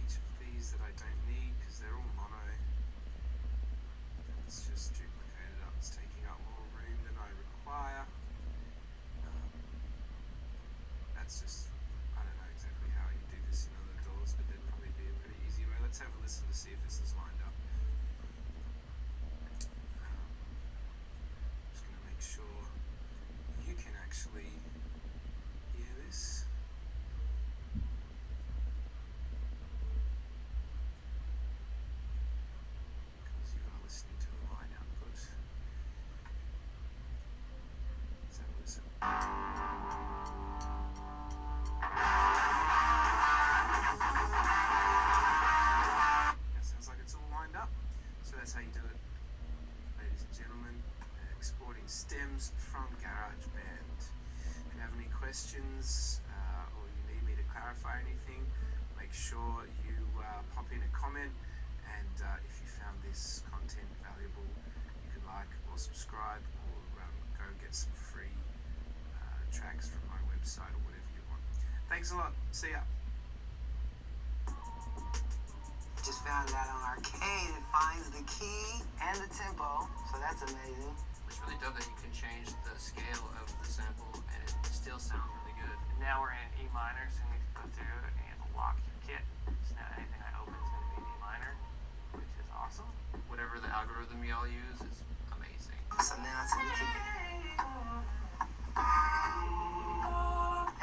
each of these that I don't need because they're all mono. Let's just duplicate it up. It's taking up more room than I require. That's just, I don't know exactly how you do this in other DAWs, but there'd probably be a pretty easy way. Let's have a listen to see if this is lined up. Just going to make sure you can actually hear this. Because you are listening to the line output. Let's have a listen. That sounds like it's all lined up. So that's how you do it, ladies and gentlemen. Exporting stems from GarageBand. If you have any questions or you need me to clarify anything, make sure you pop in a comment, and if you found this content valuable, you can like or subscribe or go get some free tracks from my website or whatever you want. Thanks a lot. See ya. Just found out on Arcade it finds the key and the tempo, so that's amazing. It's really dope that you can change the scale of the sample and it still sounds really good. And now we're in E minor, so we need to go through and you have to lock your kit. So now anything I open is going to be in E minor, which is awesome. Whatever the algorithm y'all use is amazing. So now it's in the key.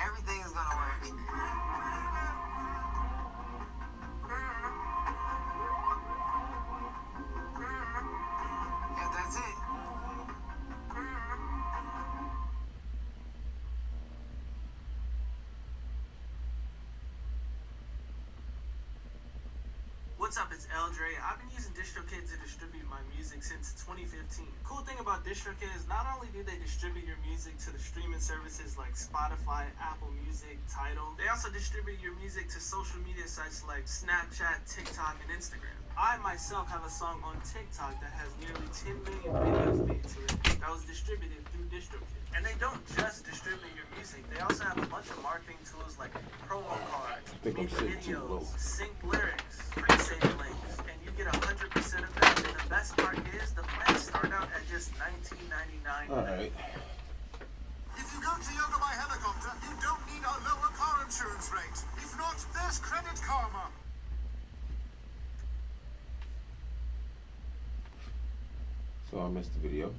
Everything is gonna work. What's up, it's Eldre. I've been using DistroKid to distribute my music since 2015. Cool thing about DistroKid is not only do they distribute your music to the streaming services like Spotify, Apple Music, Tidal, they also distribute your music to social media sites like Snapchat, TikTok, and Instagram. I myself have a song on TikTok that has nearly 10 million videos made to it that was distributed through DistroKid. And they don't just distribute your music, they also have a bunch of marketing tools like promo cards, make videos, sync lyrics, pre-save links, and you get 100% of that. And the best part is the plans start out at just $19.99. Alright. If you go to yoga by helicopter, you don't need a lower car insurance rate. If not, there's Credit Karma. So I missed the video.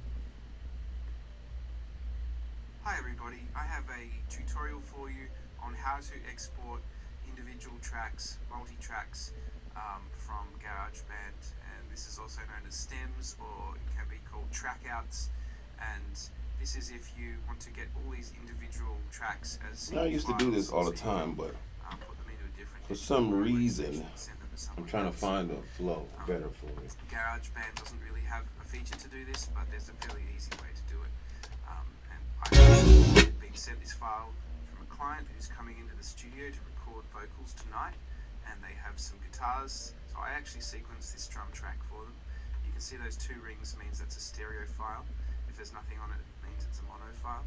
Hi everybody, I have a tutorial for you on how to export individual tracks, multi-tracks from GarageBand, and this is also known as stems, or it can be called trackouts, and this is if you want to get all these individual tracks as I used to do this all the time, but for some reason I'm trying to find a flow better for me. GarageBand doesn't really have a feature to do this, but there's a fairly easy way to do it. And I have been sent this file from a client who's coming into the studio to record vocals tonight, and they have some guitars. So I actually sequenced this drum track for them. You can see those two rings means that's a stereo file. If there's nothing on it, it means it's a mono file.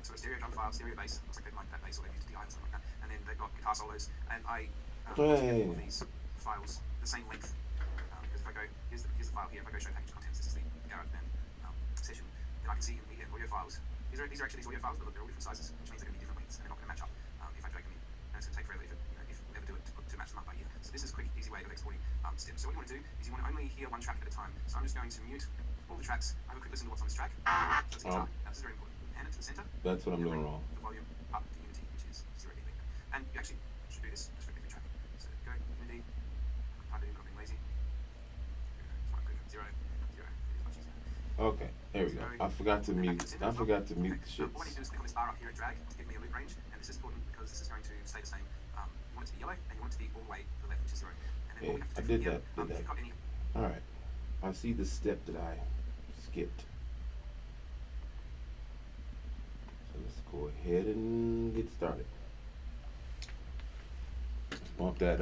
So a stereo drum file, stereo bass, looks like they like that bass, or they've used DI and something like that. And then they've got guitar solos, and I put together all these files the same length. Because if I go, here's the file here. If I go show package contents, this is the GarageBand session. Then I can see in here audio files. These are actually these audio files, but they're all different sizes, which means they're going to be different lengths, and they're not going to match up if I drag them in. And it's going to take forever if you ever do it to match them up by ear. So this is a quick, easy way of exporting stems. So what you want to do is you want to only hear one track at a time. So I'm just going to mute all the tracks. Have a quick listen to what's on this track. So it's guitar. Now this is very important. Hand it to the center. That's what I'm doing wrong. The volume up to unity, which is 0 dB. And you actually should do this just for every track. So go unity. Type it in, being lazy. Zero. It is much easier. Okay, there we go. I forgot to mute. I forgot to mute the shit. What I need to do is click on this bar up here at drag to give me a loop range, and this is important because this is going to stay the same. You want it to be yellow, and you want it to be all the way to the left, which is 0. And then what we have to do from here, if you've got any. All right. I see the step that I skipped. So let's go ahead and get started. Let's bump that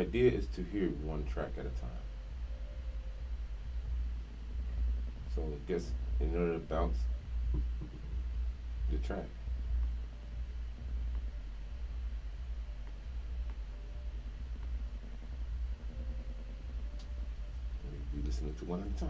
idea is to hear one track at a time. So I guess in order to bounce the track. We listening to one at a time.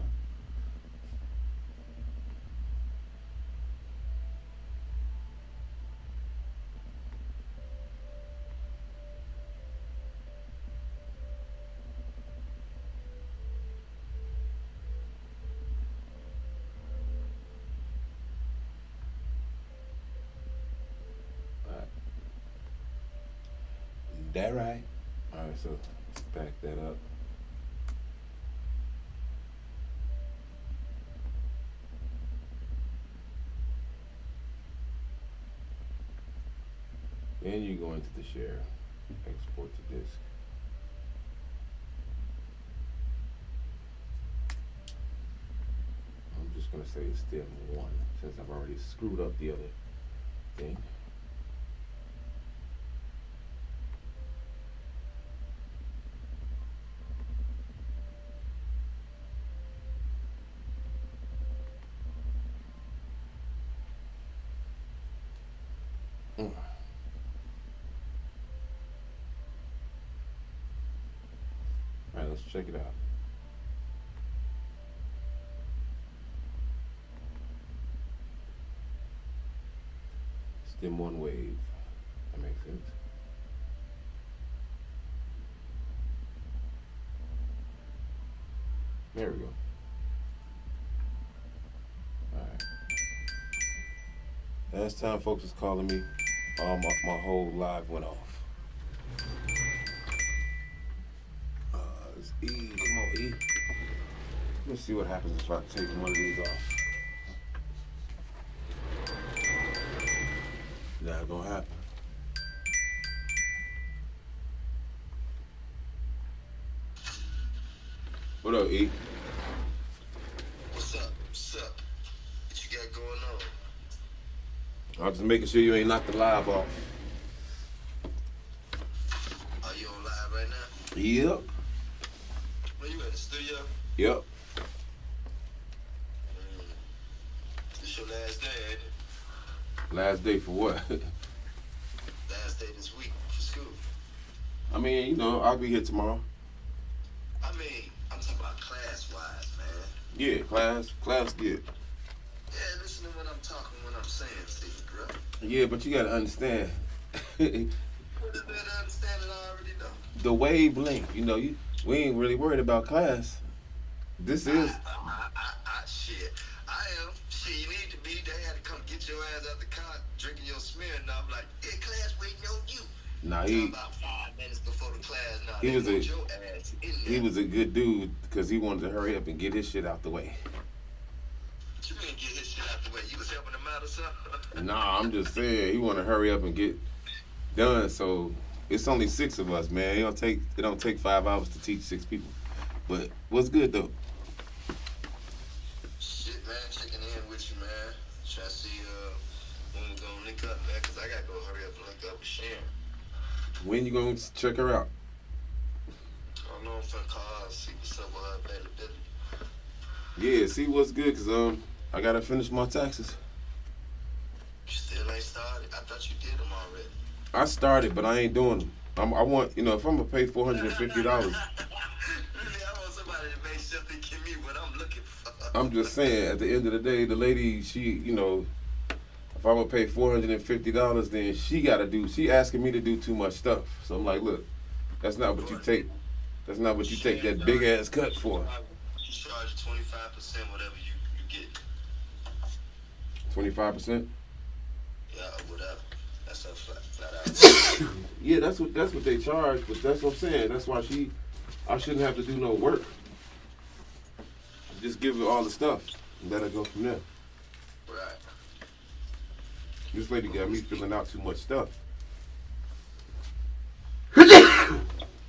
That right? All right, so let's back that up. Then you go into the share, export to disk. I'm just gonna say it's stem 1 since I've already screwed up the other thing. Alright, let's check it out. Stem 1 wave. That makes sense. There we go. Alright. Last time folks was calling me, my whole live went off. It's E. Come on, E. Let's see what happens if I take one of these off. Not gonna happen. What up, E? What's up? What's up? What you got going on? I'm just making sure you ain't knocked the live off. Are you on live right now? Yep. Where you at, the studio? Yep. This your last day, ain't it? Last day for what? Last day this week for school. I mean, you know, I'll be here tomorrow. I mean, I'm talking about class-wise, man. Yeah, class good. Yeah, listen to what I'm talking, what I'm saying, see, bro. Yeah, but you gotta understand. What is there to understand that I already know? The wavelength, you know, we ain't really worried about class. This is. Shit. I am. Shit, you need to be. They had to come get your ass out the car, drinking your smear, and I'm like, yeah, class waiting on you. Nah, about 5 minutes before the class. Nah, he was your ass in there. He was a good dude because he wanted to hurry up and get his shit out the way. What you mean get his shit out the way? You was helping him out or something? Nah, I'm just saying he want to hurry up and get done. So it's only 6 of us, man. It don't take 5 hours to teach 6 people. But what's good though? Shit, man, checking in with you, man. Trying to see when we're gonna link up, man, because I gotta go hurry up and link up with Sharon. When you gonna check her out? I don't know, I'm finna call her, see what's up with her availability. Yeah, see what's good, cause I gotta finish my taxes. You still ain't started? I thought you did them already. I started, but I ain't doing them. I want, you know, if I'm gonna pay $450. Really, I want somebody to make sure they give me what I'm looking for. I'm just saying, at the end of the day, the lady, she, you know, if I'm gonna pay $450, then she asking me to do too much stuff. So I'm like, look, that's not what you take that big ass cut for. You charge 25% whatever you get. 25%? Yeah, whatever. That's a flat out. Yeah, that's what they charge, but that's what I'm saying. That's why I shouldn't have to do no work. Just give her all the stuff and let her go from there. Right. This lady got me filling out too much stuff. Wait a minute,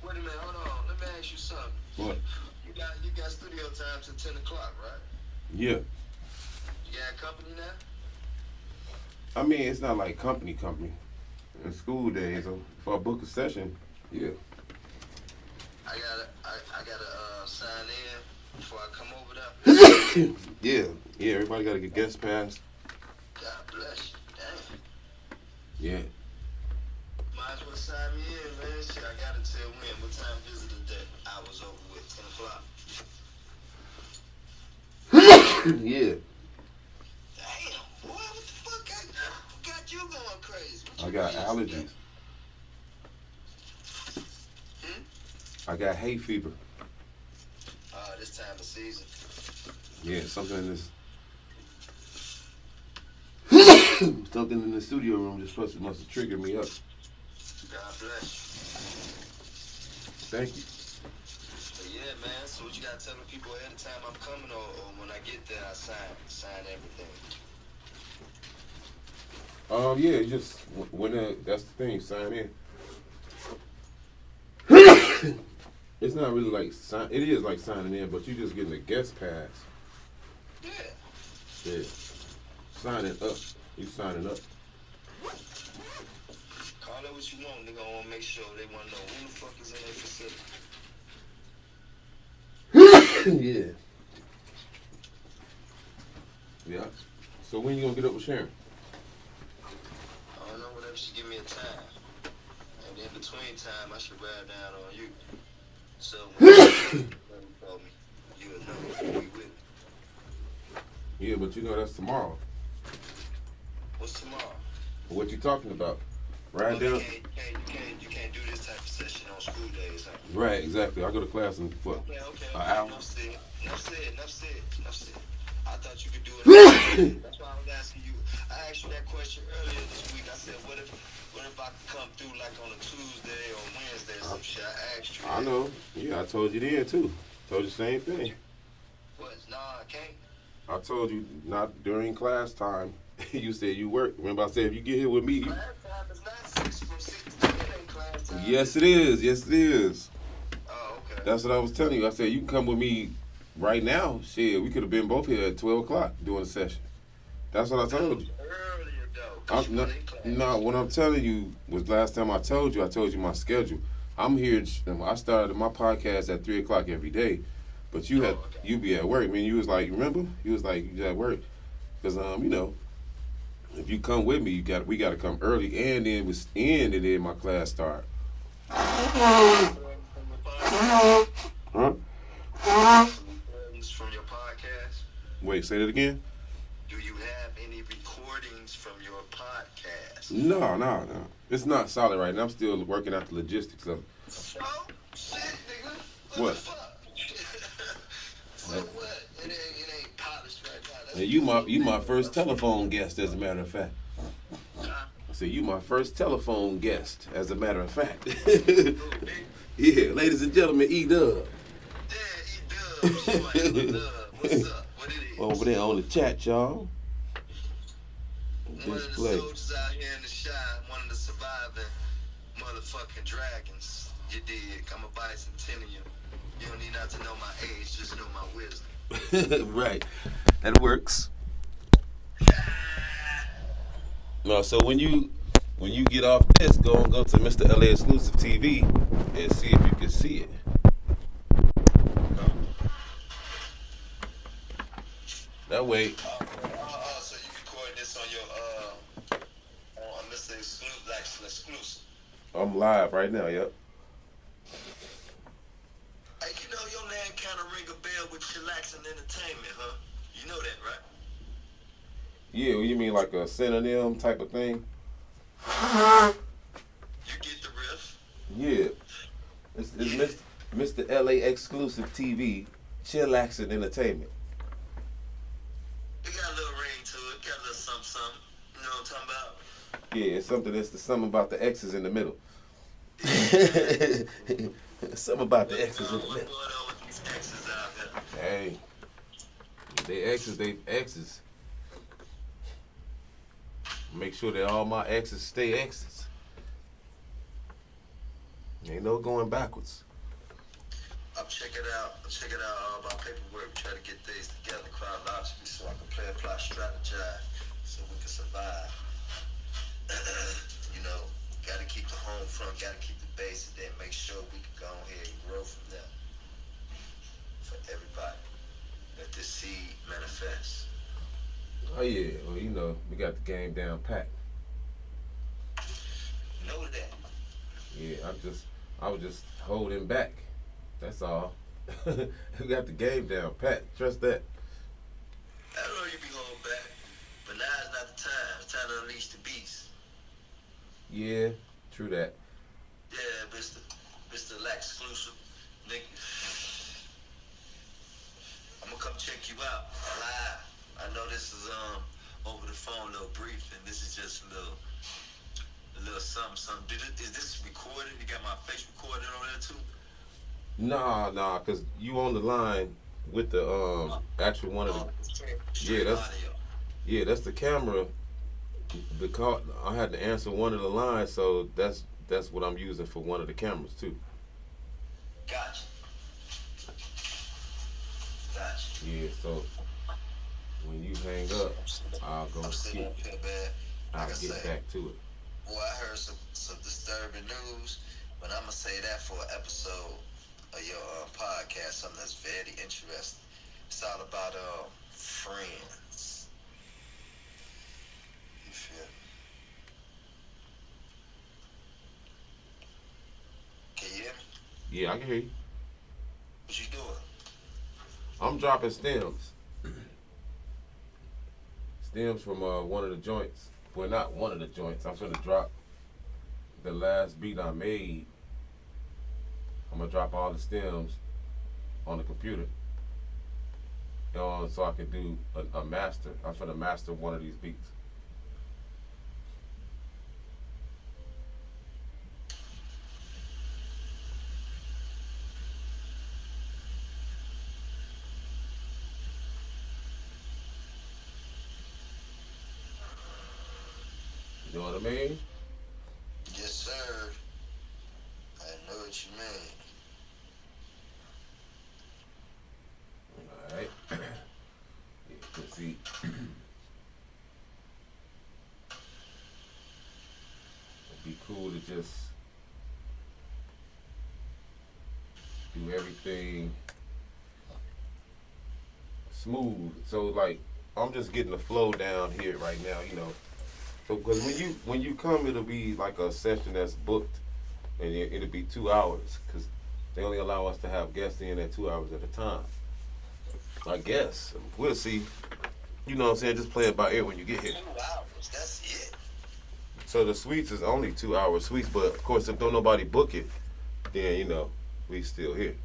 hold on. Let me ask you something. What? You got studio time till 10 o'clock, right? Yeah. You got company now? I mean, it's not like company. In school days, if I book a session, yeah. I gotta sign in before I come over there. Yeah, everybody got to get guest pass. God bless you. Damn. Yeah. Might as well sign me in, man. Shit, I gotta tell when. What time visitor that I was over with? 10 o'clock. Yeah. Damn, boy, what the fuck got you going crazy? I got allergies. I got hay fever. This time of season. Yeah, something in this. Something in the studio room must have triggered me up. God bless you. Thank you. But yeah, man. So what you gotta tell the people ahead of time I'm coming, or when I get there I sign everything. Yeah, just when that's the thing, sign in. It's not really like it is like signing in, but you just getting a guest pass. Yeah. Yeah. Signing up. You signing up. Call it what you want, nigga. I wanna make sure they wanna know who the fuck is in their facility. Yeah. Yeah. So when you gonna get up with Sharon? I don't know, whatever she give me a time. And in between time, I should ride down on you. So when you call me, you'll know we with me. Yeah, but you know that's tomorrow. What's tomorrow? What you talking about? Right down. You can't do this type of session on school days, huh? Right, exactly. I go to class in what? Okay. An hour. Enough said. I thought you could do it. That's why I was asking you. I asked you that question earlier this week. I said, what if I could come through like on a Tuesday or Wednesday or some shit? I asked you. I know. Yeah, I told you then too. Told you the same thing. What? Nah, I can't. I told you not during class time. You said you work. Remember I said if you get here with me. Class time is not 6 from 6 to 10 ain't class time. Yes, it is. Yes, it is. Oh, okay. That's what I was telling you. I said you can come with me right now. Shit, we could have been both here at 12 o'clock doing a session. That's what I told you. Earlier though. No, what I'm telling you was last time I told you my schedule. I'm here. I started my podcast at 3 o'clock every day, but you be at work. I mean, you was like, remember? You was like, you at work, because you know, if you come with me, we got to come early, and then my class start. Huh? From your podcast? Wait, say that again. Do you have any recordings from your podcast? No. It's not solid right now. I'm still working out the logistics of it. So, shit, nigga. What? The fuck? So what? It ain't polished right now. And you my first telephone guest, as a matter of fact. I said you my first telephone guest, as a matter of fact. Yeah, ladies and gentlemen, E-Dub. Yeah, E-Dub. What's up? What it is? Over there on the chat, y'all. One of the soldiers out here in the shot, one of the surviving motherfucking dragons. You dig? I'm a bicentennial. You don't need not to know my age, just know my wisdom. Right. That works. No, so when you get off this, go to Mr. LA Exclusive TV and see if you can see it. That way. So you record this on Mr. Exclusive. I'm live right now, yep. Hey, you know your name kind of ring a bell with chillaxing entertainment, huh? You know that, right? Yeah, you mean like a synonym type of thing? You get the riff? Yeah. It's Mr. LA Exclusive TV, chillaxing entertainment. It got a little ring to it, got a little something. You know what I'm talking about? Yeah, it's something that's something about the X's in the middle. Something about the X's in the middle. What's going on with these X's out here? Hey, they X's. Make sure that all my X's stay X's. Ain't no going backwards. I'll check it out all my paperwork, try to get things together chronologically so I can plot, strategize, so we can survive. You know, Got to keep the home front, got to keep the base, and then make sure we can go ahead and grow from there for everybody. Let this seed manifest. Oh yeah, well you know we got the game down pat. Know that. Yeah, I was just holding back. That's all. We got the game down pat. Trust that. I know you be holding back, but now is not the time. It's time to unleash the beast. Yeah, true that. Yeah, Mr. Lax exclusive, nigga. I'm gonna come check you out live. I know this is over the phone, a little brief, and this is just a little something. Is this recorded? You got my face recorded on there too? Nah, cause you on the line with the actual one of the that's the camera. Because I had to answer one of the lines, so that's what I'm using for one of the cameras too. Gotcha. Yeah, so when you hang up, I'll go see. I'll get back to it. Boy, I heard some disturbing news, but I'm gonna say that for an episode of your podcast, something that's very interesting. It's all about friends. You feel me? Can you hear me? Yeah, I can hear you. What you doing? I'm dropping stems. Stems from one of the joints. Well, not one of the joints. I'm finna drop the last beat I made. I'm gonna drop all the stems on the computer, so I can do a master. I'm finna master one of these beats. You know what I mean? Yes, sir. I know what you mean. Alright. Yeah, let's see. It'd be cool to just do everything smooth. So like I'm just getting the flow down here right now, you know. So because when you come, it'll be like a session that's booked, and it'll be 2 hours because they only allow us to have guests in at 2 hours at a time. I guess we'll see. You know what I'm saying? Just play it by ear when you get here. 2 hours. That's it. So the suites is only 2 hour suites, but of course if don't nobody book it, then you know we still here.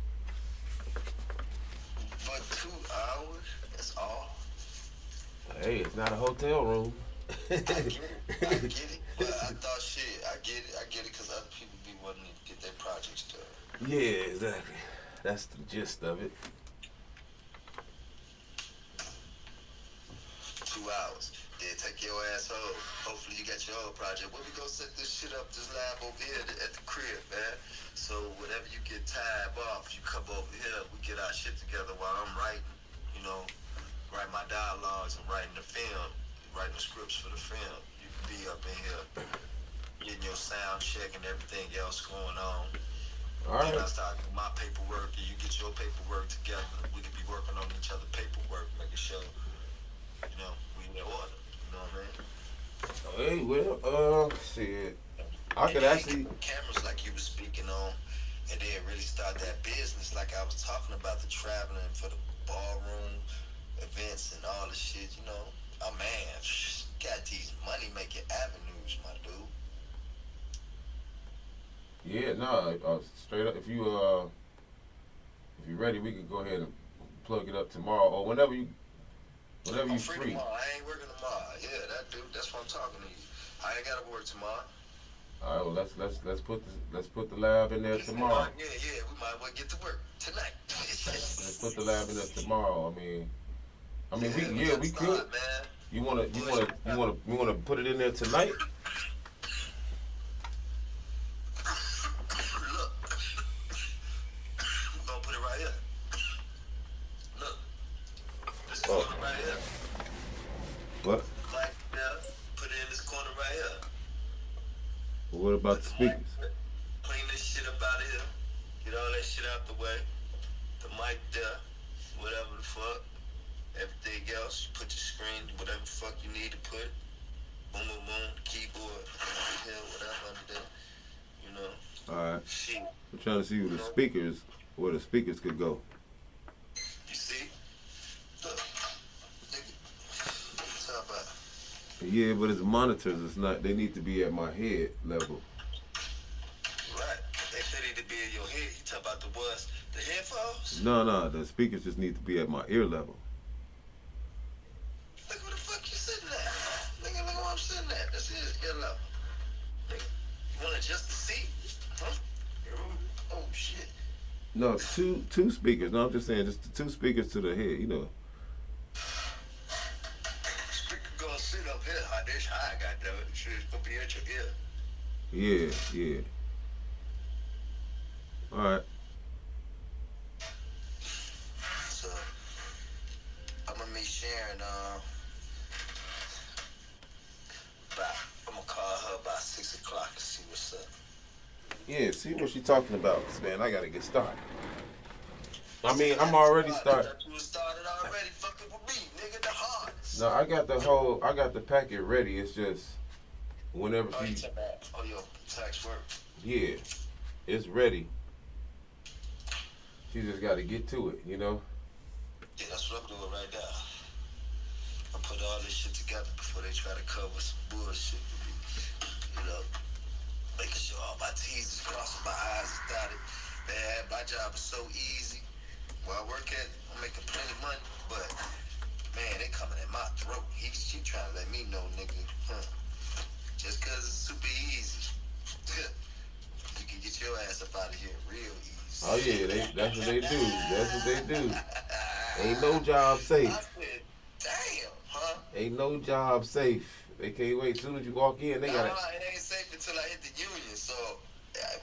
For 2 hours, that's all. Hey, it's not a hotel room. I get it. But I thought I get it because other people be wanting to get their projects done. Yeah, exactly. That's the gist of it. 2 hours. Then take your ass home. Hopefully you got your own project. Where we gonna set this shit up, this lab over here at the crib, man. So whenever you get time off, you come over here, we get our shit together while I'm writing, you know, writing my dialogues and writing the film, writing the scripts for the film. You can be up in here getting your sound check and everything else going on. All right. Then I start doing my paperwork and you get your paperwork together. We can be working on each other's paperwork, making sure, you know, we in order. You know what I mean? Hey, well, shit. I could actually cameras like you were speaking on, and then really start that business like I was talking about, the traveling for the ballroom events and all the shit. You know, oh man, got these money making avenues, my dude. Yeah, no, straight up. If you ready, we can go ahead and plug it up tomorrow or whenever you free. Tomorrow. I ain't working tomorrow. Yeah, that's what I'm talking to you. I ain't gotta work tomorrow. All right, well let's put the lab in there tomorrow. Yeah, we might well get to work tonight. Let's put the lab in there tomorrow. I mean, we could. Man. You wanna put it in there tonight? Right here. What? Like, put it in this corner right here. What about the speakers? Clean this shit up out of here. Get all that shit out the way. The mic there, whatever the fuck. Everything else, you put your screen, whatever the fuck you need to put. Boom, boom, boom. Keyboard, whatever under there. You know. All right. Shit. I'm trying to see where the speakers could go. You see? Look. Nigga. Talk about it. Yeah, but it's monitors. It's not. They need to be at my head level. Right. They said it to be in your head. You talk about the words, the headphones? No. The speakers just need to be at my ear level. Look where the fuck you sitting at. Nigga, look where I'm sitting at. This is ear level. Nigga, you want to adjust the seat? Huh? Oh, shit. No, two speakers. No, I'm just saying, just the two speakers to the head. You know. Speaker gonna sit up here. This high, goddammit. Shit's gonna be at your ear. Yeah. All right. So, I'm gonna meet Sharon. I'm gonna call her about 6 o'clock and see what's up. Yeah, see what she's talking about, man. I gotta get started. I mean, I'm already started. You started already fucking with me, nigga. The hardest. No, I got the packet ready. It's just whenever she. Oh, your tax work. Yeah, it's ready. She just got to get to it, you know. Yeah, that's what I'm doing right now. I put all this shit together before they try to cover some bullshit with me. You know, making sure all my T's is crossed, my I's is dotted. Man, my job is so easy. Where I work at, I'm making plenty of money, but man, they coming at my throat. She trying to let me know, nigga, just cause it's super easy, you can get your ass up out of here real easy. Oh yeah, that's what they do. That's what they do. Ain't no job safe. I said, damn, huh? Ain't no job safe. They can't wait. As soon as you walk in, they got it. It ain't safe until I hit the union. So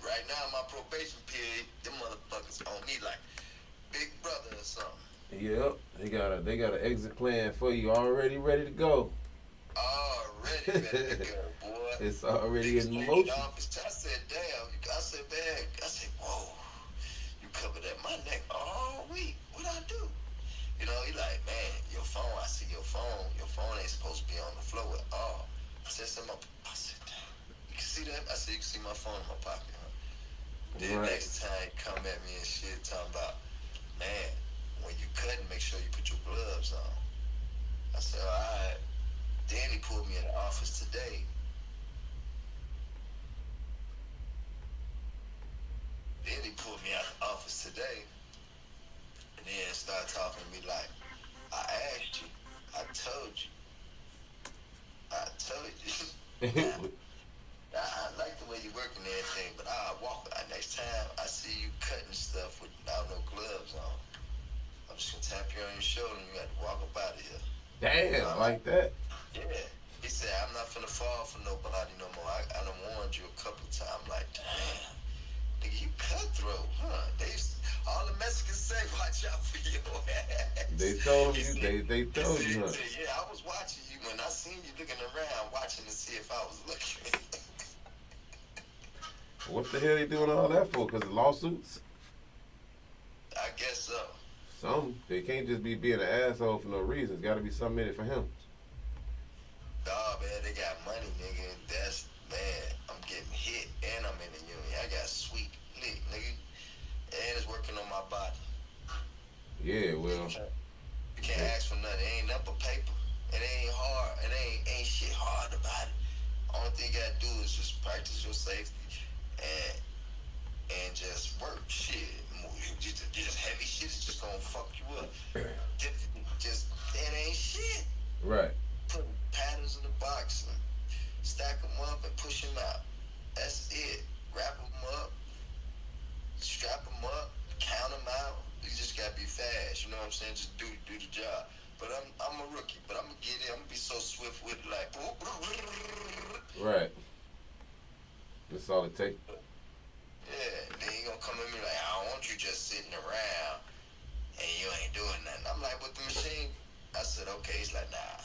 right now, my probation period, them motherfuckers on me like big brother or something. Yep, they got an exit plan for you already ready to go. Already ready to go, boy. It's already in motion. I said, damn. I said, man. I said, whoa. You covered at my neck all week. What I do? You know, he like, man, your phone. I see your phone. Your phone ain't supposed to be on the floor at all. I said, I said, damn. You can see that? I said, you can see my phone in my pocket, huh? Then Right. next time he come at me and shit talking about, man, when you cutting, make sure you put your gloves on. I said, all right. Then he pulled me in the office today. And then started talking to me like, I asked you, I told you. I like the way you work and everything, but I'll walk. Next time I see you cutting stuff without no gloves on, I'm just gonna tap you on your shoulder and you got to walk up out of here. Damn, like that? Yeah. He said, I'm not finna fall for nobody no more. I done warned you a couple of times. I'm like, damn, nigga, you cutthroat, huh? All the Mexicans say, watch out for your ass. They told you, they told you, huh? Yeah, I was watching you when I seen you looking around, watching to see if I was looking. What the hell they doing all that for? Because of lawsuits? I guess so. Some. They can't just be being an asshole for no reason. It's got to be something in it for him. Dawg, man, they got money, nigga. That's, man, I'm getting hit and I'm in the union. I got sweet lick, nigga. And it's working on my body. Yeah, well. You can't ask for nothing. It ain't nothing but paper. It ain't hard. It ain't shit hard about it. Only thing you gotta do is just practice your safety and just work. Shit. Just heavy shit is just gonna fuck you up. Just, it ain't shit. Right. Put patterns in the box and stack them up and push them out. That's it. Wrap them up, strap them up, count them out. You just gotta be fast. You know what I'm saying? Just do the job. But I'm a rookie. But I'm gonna get it. I'm gonna be so swift with it, like. Right. That's all it takes. Yeah. Then you gonna come at me like, I don't want you just sitting around and you ain't doing nothing. I'm like, with the machine. I said, okay. He's like, nah.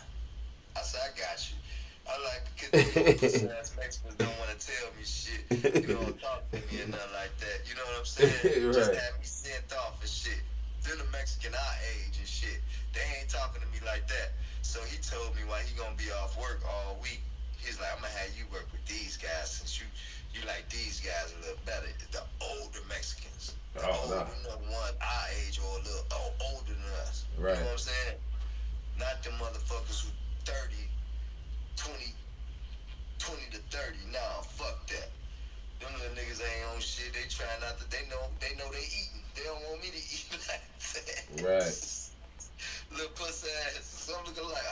I said, I got you. I like because pussy ass Mexicans don't want to tell me shit. You don't talk to me and nothing like that. You know what I'm saying? Right. Just have me sent off and shit. They're the Mexican our age and shit. They ain't talking to me like that. So he told me why he gonna be off work all week. He's like, I'm gonna have you work with these guys since you like these guys a little better. The older Mexicans. The older, you know, the one our age or a little older than us. Right. You know what I'm saying? Not the motherfuckers who 30, 20 to 30. Nah, fuck that. Them little niggas ain't on shit. They try not to. They know they eating. They don't want me to eat like that. Right. Little pussy ass. So I'm looking like,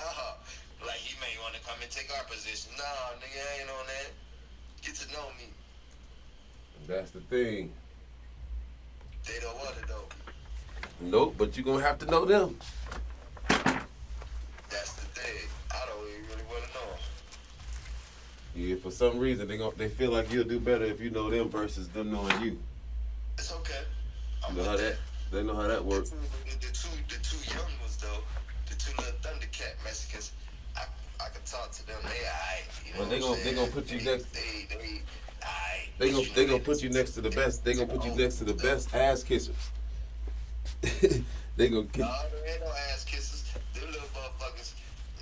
like he may want to come and take our position. Nah, nigga, I ain't on that. Get to know me. That's the thing. They don't want it though. Nope, but you gonna have to know them. That's the thing. I don't even really want to know. Yeah, for some reason they feel like you'll do better if you know them versus them knowing you. It's okay. You know how that? They know how that works. The two young ones though, the two little Thundercat Mexicans, I can talk to them. They alright. You know Well, they gonna put you next. They gonna put you next to the best. They gonna put you next to the best ass kissers. They gonna. No, there ain't no ass kisses. Them little motherfuckers.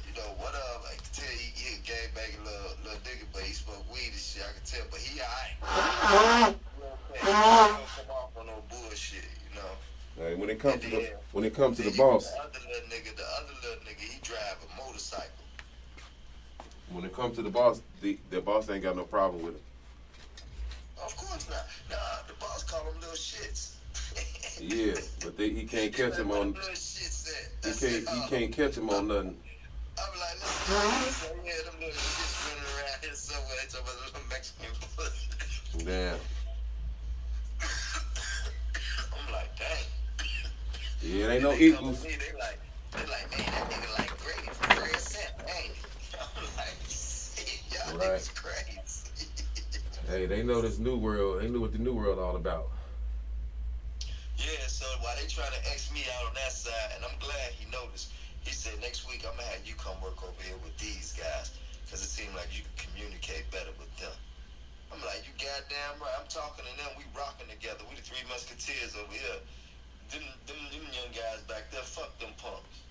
You know what? I can tell he a game banging little nigga, but he smoke weed and shit. I can tell, but he alright. He don't come off on no bullshit, you know. Like when it comes to the boss. The other little nigga, he drive a motorcycle. When it comes to the boss, the boss ain't got no problem with it. Of course not. Nah, the boss call them little shits. Yeah, but he can't catch him on. He can't catch him on nothing. I'm like, listen, yeah, them little shits running around here somewhere. It's over the little Mexican pussy. Damn. I'm like, dang. Yeah, it ain't no equals. They like, man, that nigga like Greg Sent, ain't he? I'm like, y'all niggas crazy. Hey, they know this new world. They knew what the new world all about. Yeah, so while they trying to X me out on that side, and I'm glad he noticed, he said, next week I'm going to have you come work over here with these guys, because it seemed like you can communicate better with them. I'm like, you goddamn right. I'm talking to them. We rocking together. We the Three Musketeers over here. Them young guys back there, fuck them punks.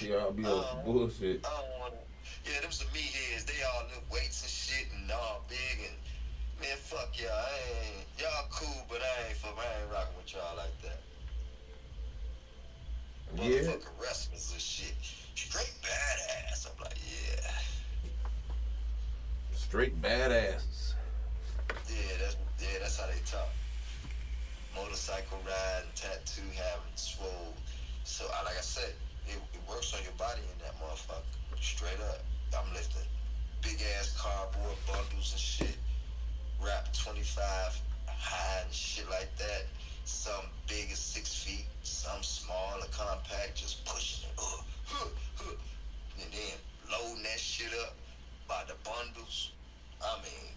Y'all be on some bullshit. I don't want to. Yeah, them some meatheads. They all lift weights and shit and all big and man, fuck y'all. Y'all cool, but I ain't rocking with y'all like that. Yeah. Motherfucking wrestlers and shit. Straight badass. I'm like, yeah. Straight badasses. Yeah, that's how they talk. Motorcycle riding, tattoo having, swole. So, like I said, it works on your body in that motherfucker. Straight up. I'm lifting big ass cardboard bundles and shit. Wrap 25 high and shit like that. Some big as 6 feet, some small and compact, just pushing it. And then loading that shit up by the bundles. I mean,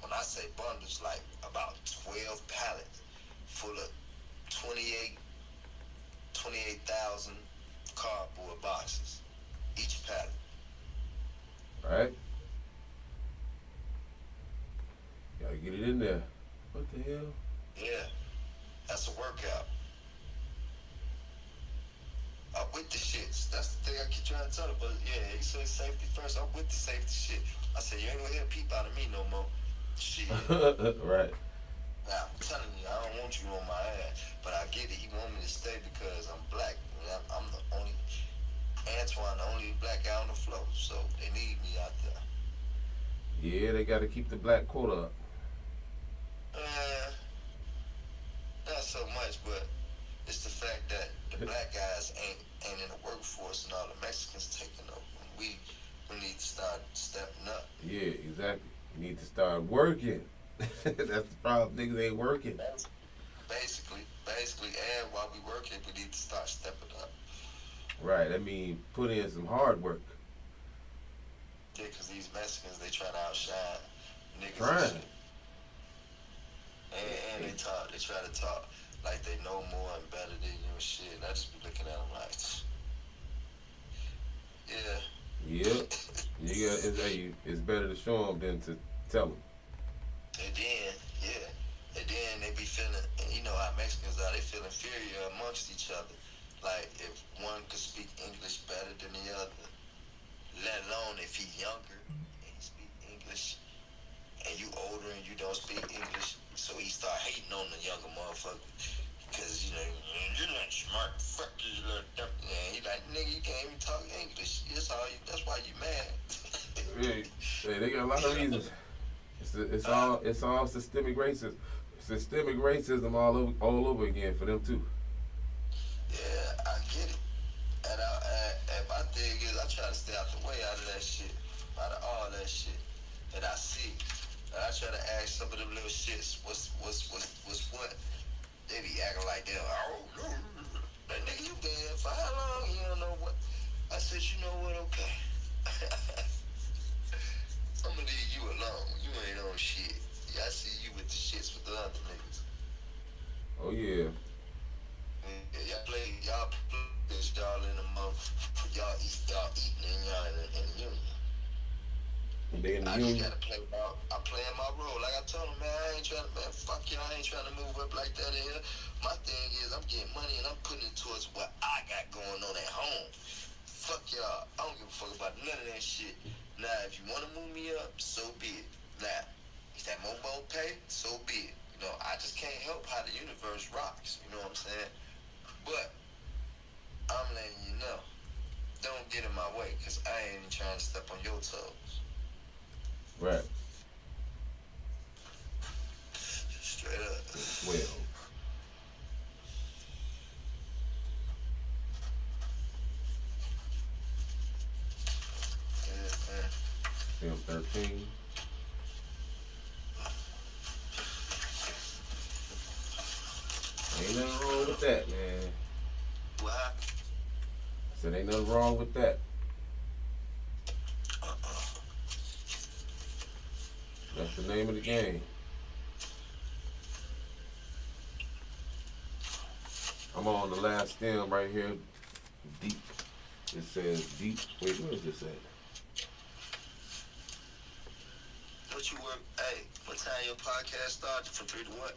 when I say bundles, like about 12 pallets full of 28,000 cardboard boxes, each pallet. Right? Gotta get it in there. What the hell? Yeah, that's a workout. I'm with the shits. That's the thing I keep trying to tell her. But yeah, he said safety first. I'm with the safety shit. I said, you ain't gonna hear a peep out of me no more. Shit. Right. Now, I'm telling you, I don't want you on my ass. But I get it. He want me to stay because I'm black. I'm the only, Antoine, the only black guy on the floor. So they need me out there. Yeah, they gotta keep the black quota up. Not so much, but it's the fact that the black guys ain't in the workforce and all the Mexicans taking over. We need to start stepping up. Yeah, exactly. We need to start working. That's the problem. Niggas ain't working. Basically, and while we working, we need to start stepping up. Right. I mean, put in some hard work. Yeah, because these Mexicans, they try to outshine niggas. Trying. And they try to talk like they know more and better than you and shit. And I just be looking at them like, yeah. Yeah. hey, it's better to show them than to tell them. And then, yeah. And then they be feeling, and you know how Mexicans are, they feel inferior amongst each other. Like, if one could speak English better than the other, let alone if he younger and he speak English, and you older and you don't speak English, so he start hating on the younger motherfucker. Because, you know, you're not smart, fuck you, little dumb. And he like, nigga, you can't even talk English. That's why you mad. Hey, they got a lot of reasons. It's all systemic racism. Systemic racism all over again for them too. Yeah, I get it. And my thing is, I try to stay out the way out of that shit, out of all that shit that I see. And I try to ask some of them little shits, what's what? They be acting like them. Oh, like, nigga, you been here for how long? You don't know what? I said, you know what? Okay. I'm gonna leave you alone. You ain't on shit. Yeah, I see you with the shits with the other niggas. Oh yeah. Yeah, y'all play this, y'all in the month. Y'all eating and y'all in the union. They in the I union. just gotta I'm playing my role. Like I told them, man, I ain't trying to, man, fuck y'all, I ain't trying to move up like that in here. My thing is, I'm getting money and I'm putting it towards what I got going on at home. Fuck y'all. I don't give a fuck about none of that shit. Now, if you want to move me up, so be it. Now, if that mobile pay, so be it. You know, I just can't help how the universe rocks. You know what I'm saying? But I'm letting you know, don't get in my way, because I ain't even trying to step on your toes. Right. Straight up. Well. Film 13. Ain't nothing wrong with that, man. What happened? I said ain't nothing wrong with that. That's the name of the game. I'm on the last stem right here. Deep. It says deep. Wait, where is this at? What you work? Hey, what time your podcast started? From 3 to what?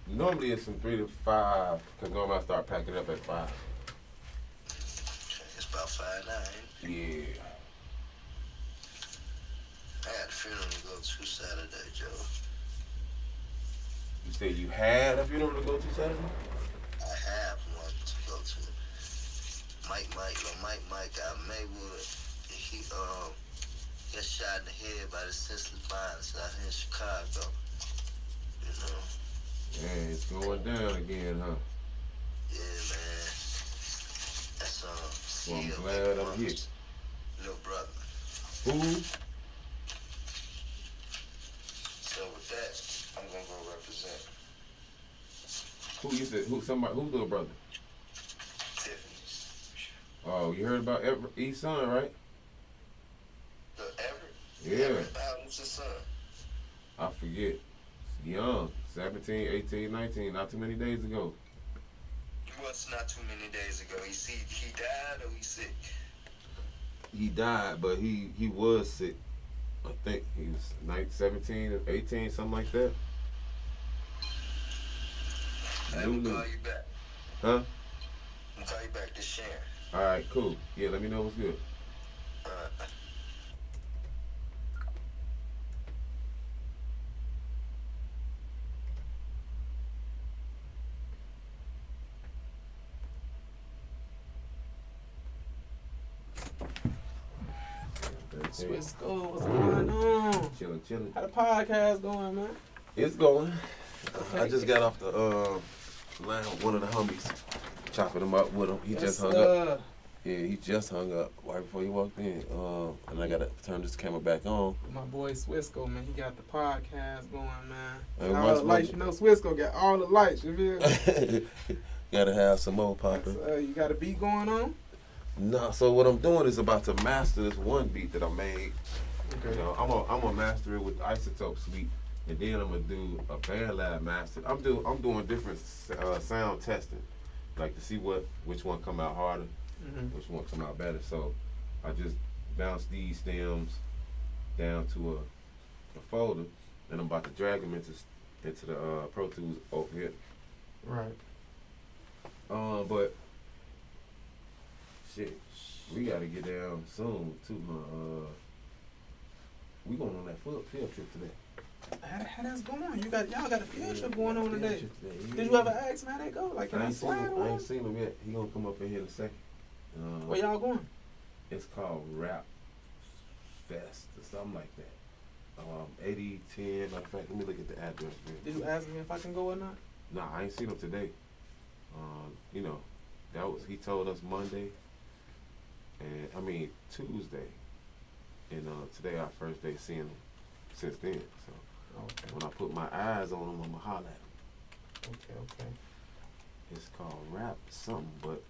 Normally it's from 3 to 5, because normally I start packing up at 5. It's about 5 now, ain't it? Yeah. I had a funeral to go to Saturday, Joe. You said you had a funeral to go to Saturday? I have one to go to. Mike out of Maywood. He got shot in the head by the senseless violence out here in Chicago. You know. Yeah, it's going down again, huh? Yeah, man. That's Well, I'm glad I'm here. Little brother. Who? So with that, I'm gonna go represent. Who you said? Who? Somebody? Who's little brother? Tiffany's. Oh, you heard about East Son, right? The Everett? Yeah. Everett, how old's his son? I forget. Young. 17, 18, 19. Not too many days ago. What's not too many days ago? He died or he sick? He died, but he was sick. I think he was 17 or 18, something like that. I'm gonna call you back. Huh? I'm gonna call you back. This Sharon. All right, cool. Yeah, let me know what's good. Swissco, what's going on? Chilling. How the podcast going, man? It's going. Okay. I just got off the line with one of the homies, chopping him up with him. He just hung up. Yeah, he just hung up right before he walked in. And I gotta turn this camera back on. My boy Swissco, man, he got the podcast going, man. And All the lights, you know, Swissco got all the lights. You feel me? Gotta have some more popping. You got a beat going on? No, so what I'm doing is about to master this one beat that I made. Okay. You know, I'm gonna master it with Isotope Suite, and then I'm gonna do a Band Lab master. I'm doing different sound testing, like to see which one come out harder. which one come out better. So I just bounce these stems down to a folder, and I'm about to drag them into the Pro Tools over here. Right. But shit, we gotta get down soon too, huh? We going on that field trip today. How that's going? Y'all got a field trip going on today. Yeah. Did you ever ask him how that go? Like, can I slide on? I ain't seen him yet. He gonna come up in here in a second. Where y'all going? It's called Rap Fest or something like that. 8010. Matter of fact, let me look at the address. Did you ask him if I can go or not? Nah, I ain't seen him today. You know, he told us Monday, and I mean Tuesday, and today our first day seeing him since then. So when I put my eyes on him, I'ma holler at him. Okay. It's called Rap something, but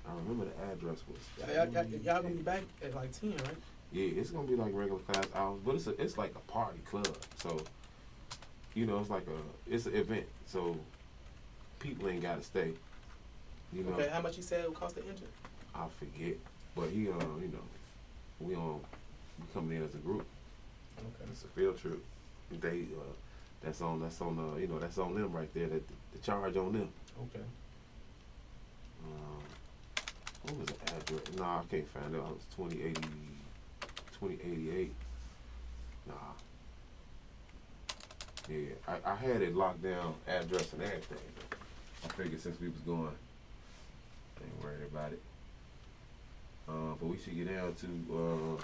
I remember the address was. Y'all gonna be back at like 10, right? Yeah, it's gonna be like regular class hours, but it's like a party club. So, you know, it's an event. So people ain't gotta stay. You know. Okay, how much he said it would cost to enter? I forget, but he, you know, we coming in as a group. Okay. It's a field trip. They, that's on you know, that's on them right there. That the charge on them. Okay. What was the address? Nah, I can't find it. It was 2088. Nah. Yeah, I had it locked down, address and everything. I figured since we was going, ain't worried about it. But we should get down to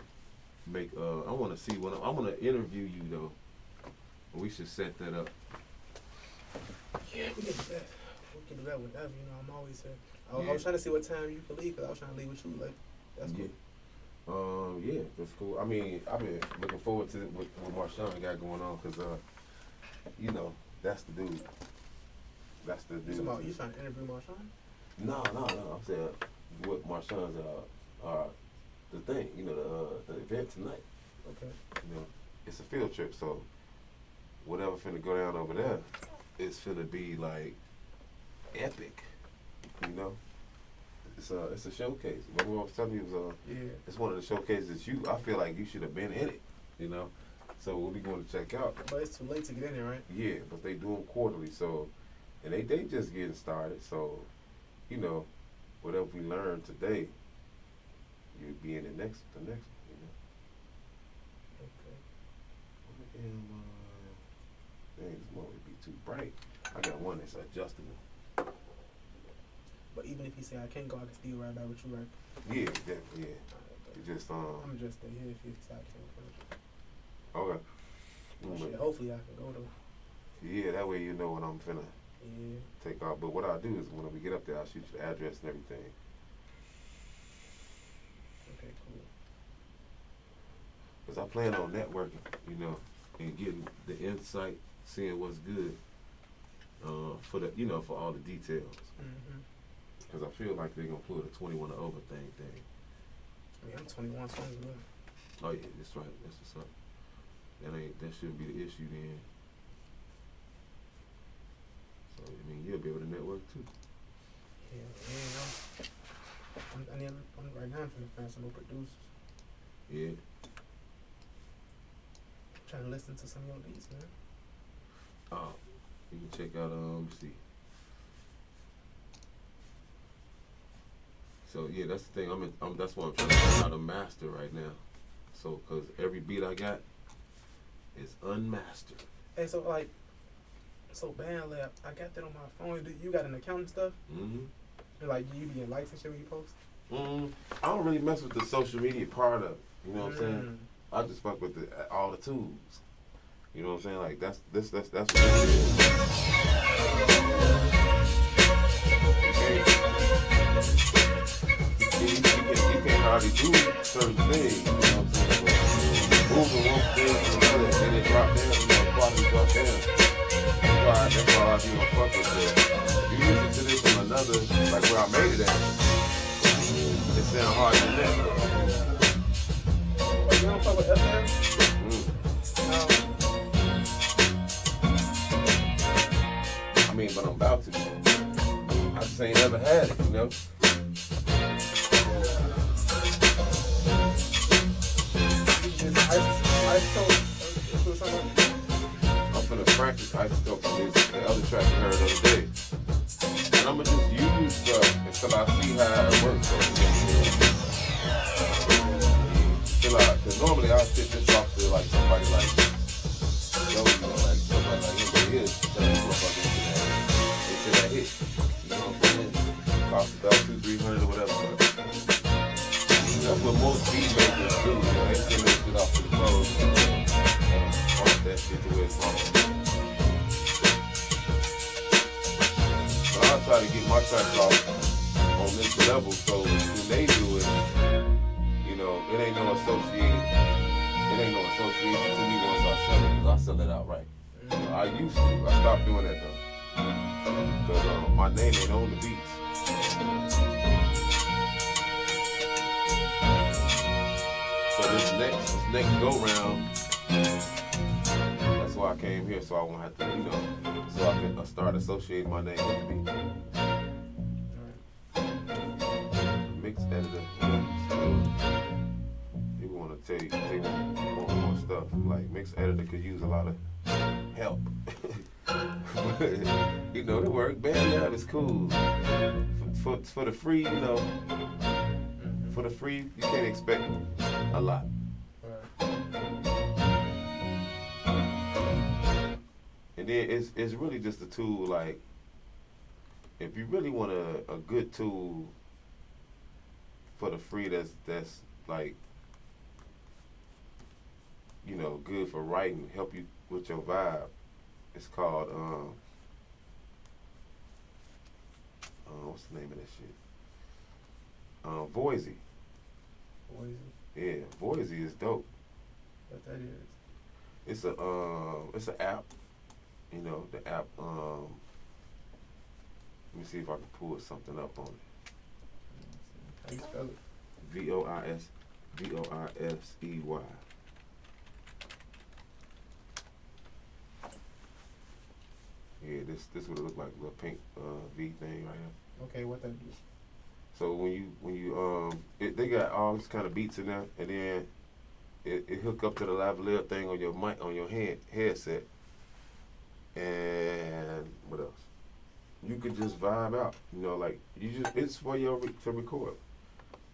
make. I want to see what I want to interview you though. We should set that up. Yeah, we can do that. We can do that whenever. You know, I'm always here. I was trying to see what time you could leave, because I was trying to leave with you. Like, that's cool. Yeah, that's cool. I mean, I've been looking forward to what Marshawn got going on, because you know, that's the dude. That's the dude. You trying to interview Marshawn? No. I'm saying what Marshawn's the thing. You know, the event tonight. Okay. You know, it's a field trip, so whatever finna go down over there, it's finna be like epic. You know, it's a showcase. What I was telling you was it's one of the showcases I feel like you should have been in it. You know, so we'll be going to check out. But it's too late to get in there, right? Yeah, but they do them quarterly, so and they just getting started. So, you know, whatever we learn today, you'll be in the next one. You know. Okay. Dang, this moment would be too bright. I got one that's adjustable. But even if you say I can't go, I can still ride back with you, right? Yeah, definitely. Yeah. You just I'm just stay here if you decide to. Okay. Shit, hopefully I can go though. Yeah, that way you know when I'm finna take off. But what I'll do is when we get up there, I'll shoot you the address and everything. Okay, cool. Because I plan on networking, you know, and getting the insight, seeing what's good for the, you know, for all the details. Because I feel like they're gonna pull the 21 or over thing. I mean, I'm 21, so I'm good. Oh yeah, that's right. That's what's up. That shouldn't be the issue then. So I mean, you'll be able to network too. Yeah. I'm right now trying to find some more producers. Yeah. I'm trying to listen to some of your beats, man. You can check out let me see. So yeah, that's the thing. That's why I'm trying to learn how to master right now. So, cause every beat I got is unmastered. Hey, so like, BandLab, I got that on my phone. You got an account and stuff? Mm-hmm. And like, do you be in likes and shit when you post? I don't really mess with the social media part of it. You know what I'm saying? I just fuck with all the tools. You know what I'm saying? Like that's what it is. You can't hardly do certain things, you know what I'm saying? But moving one thing to another, and then it drop down, you know, quality drop down. That's why I be gonna fuck with this. If you listen to this from another, like where I made it at, it sound harder than that. You don't fuck with FM? I mean, but I'm about to. I just ain't never had it, you know? I'm finna practice isotope for this, the other track I heard the other day. And I'ma just use stuff until I see how it works. Because normally I'll sit this off to like somebody like, yo, you know, like somebody like him, but here's tell you motherfucker into that hit. You know what I'm saying? Cost about $200-300 or whatever. But that's what most beat makers do. You know, they send that shit off to the pros. Off that shit to where it's from. So I'll try to get my tracks off on this level so when they do it, you know, it ain't no association to me once I sell it, because I sell it outright. I used to. I stopped doing that though. Because my name ain't on the beats. So this next go round, that's why I came here, so I won't have to, you know, so I can start associating my name with the beat. Mix editor, people want to take more stuff. Like mix editor could use a lot of help. But, you know, it work. Bandlab is cool. For the free, you know, for the free, you can't expect a lot. And then it's really just a tool. Like, if you really want a good tool for the free, that's like, you know, good for writing, help you with your vibe. It's called what's the name of that shit? Voisey. Voisey. Yeah, Voisey is dope. What that is? It's an app. You know, the app. Let me see if I can pull something up on it. How you spell it? Voisey. Yeah, this would look like a little pink V thing right here. Okay, what that do? So when you they got all this kind of beats in there, and then it hook up to the lavalier thing on your mic, on your headset, and what else? You could just vibe out. You know, like it's for your to record.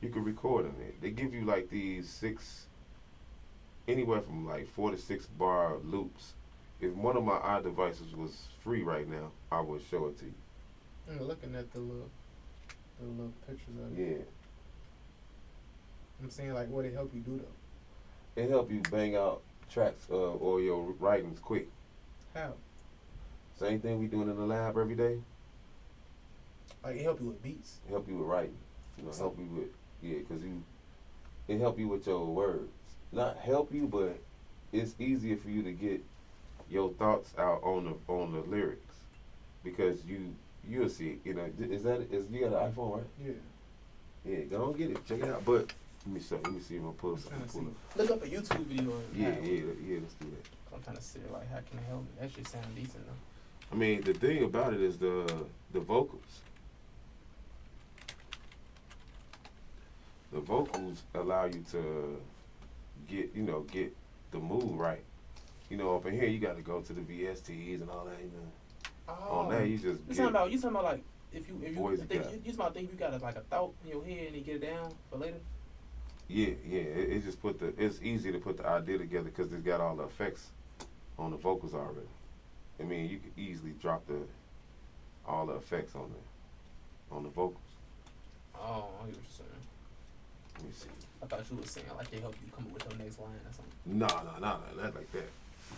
You can record in it. They give you like these anywhere from like 4 to 6 bar loops. If one of my iDevices was free right now, I would show it to you. I'm looking at the little pictures of it. Yeah. I'm saying, like, what it help you do though? It help you bang out tracks or your writings quick. How? Same thing we doing in the lab every day. Like, it help you with beats. It help you with writing. You know, help you with because it help you with your words. Not help you, but it's easier for you to get your thoughts out on the lyrics, because you'll see, you know, you got an iPhone, right? Yeah. Yeah, go on get it, check it out. But let me see if I pull it. Look up a YouTube video. Yeah, let's do that. I'm trying to see like how can it help me. That shit sound decent though. I mean, the thing about it is the vocals. The vocals allow you to get the mood right. You know, up in here you got to go to the VSTs and all that. You know, on that you just you talking about like if you think you got like a thought in your head and you get it down for later. Yeah. It just it's easy to put the idea together because it's got all the effects on the vocals already. I mean, you could easily drop all the effects on the vocals. Oh, I get what you're saying. Let me see. I thought you were saying like they help you come up with your next line or something. No, not like that.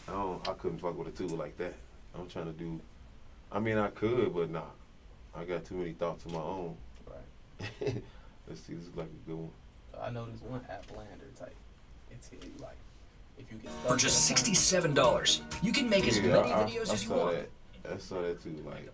I couldn't fuck with a tool like that. I'm trying to do. I mean, I could, but nah. I got too many thoughts of my own. Right. Let's see. This is like a good one. I know this one app, Lander type. It tell you like if you get stuck for just $67, you can make as many videos as you want. I saw that too. Like.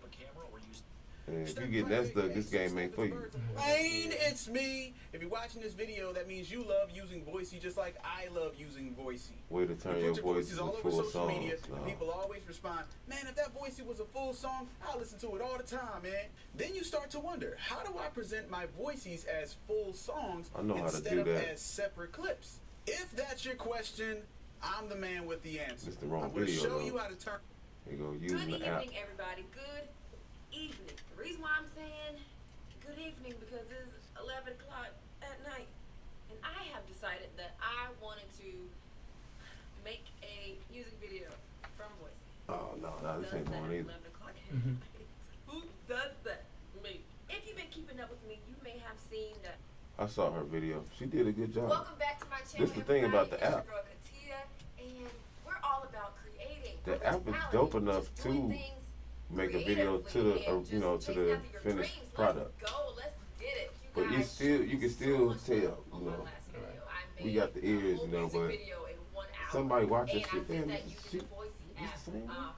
And if you get that stuck, this game ain't for you. Wayne, it's me. If you're watching this video, that means you love using Voicey just like I love using Voicey. Way to turn your voices into full songs. Media, and people always respond, man, if that Voicey was a full song, I'll listen to it all the time, man. Then you start to wonder, how do I present my Voiceys as full songs instead of as separate clips? If that's your question, I'm the man with the answer. It's the wrong I'm going to video, show though. you how to turn. Here you go, Good using the app. evening, everybody. Good evening. The reason why I'm saying good evening because it's 11 o'clock at night, and I have decided that I wanted to make a music video from voice. Oh, no, this ain't going either. 11 o'clock at night. Who does that? Me. If you've been keeping up with me, you may have seen that. I saw her video. She did a good job. Welcome back to my channel. This is the thing about the everybody. app. It's your girl Katia, and we're all about creating. The app is dope enough to make a video to the, to the finished product. Let's get it. But you can still tell, we got the ears, but somebody watch this shit, man, it's the same.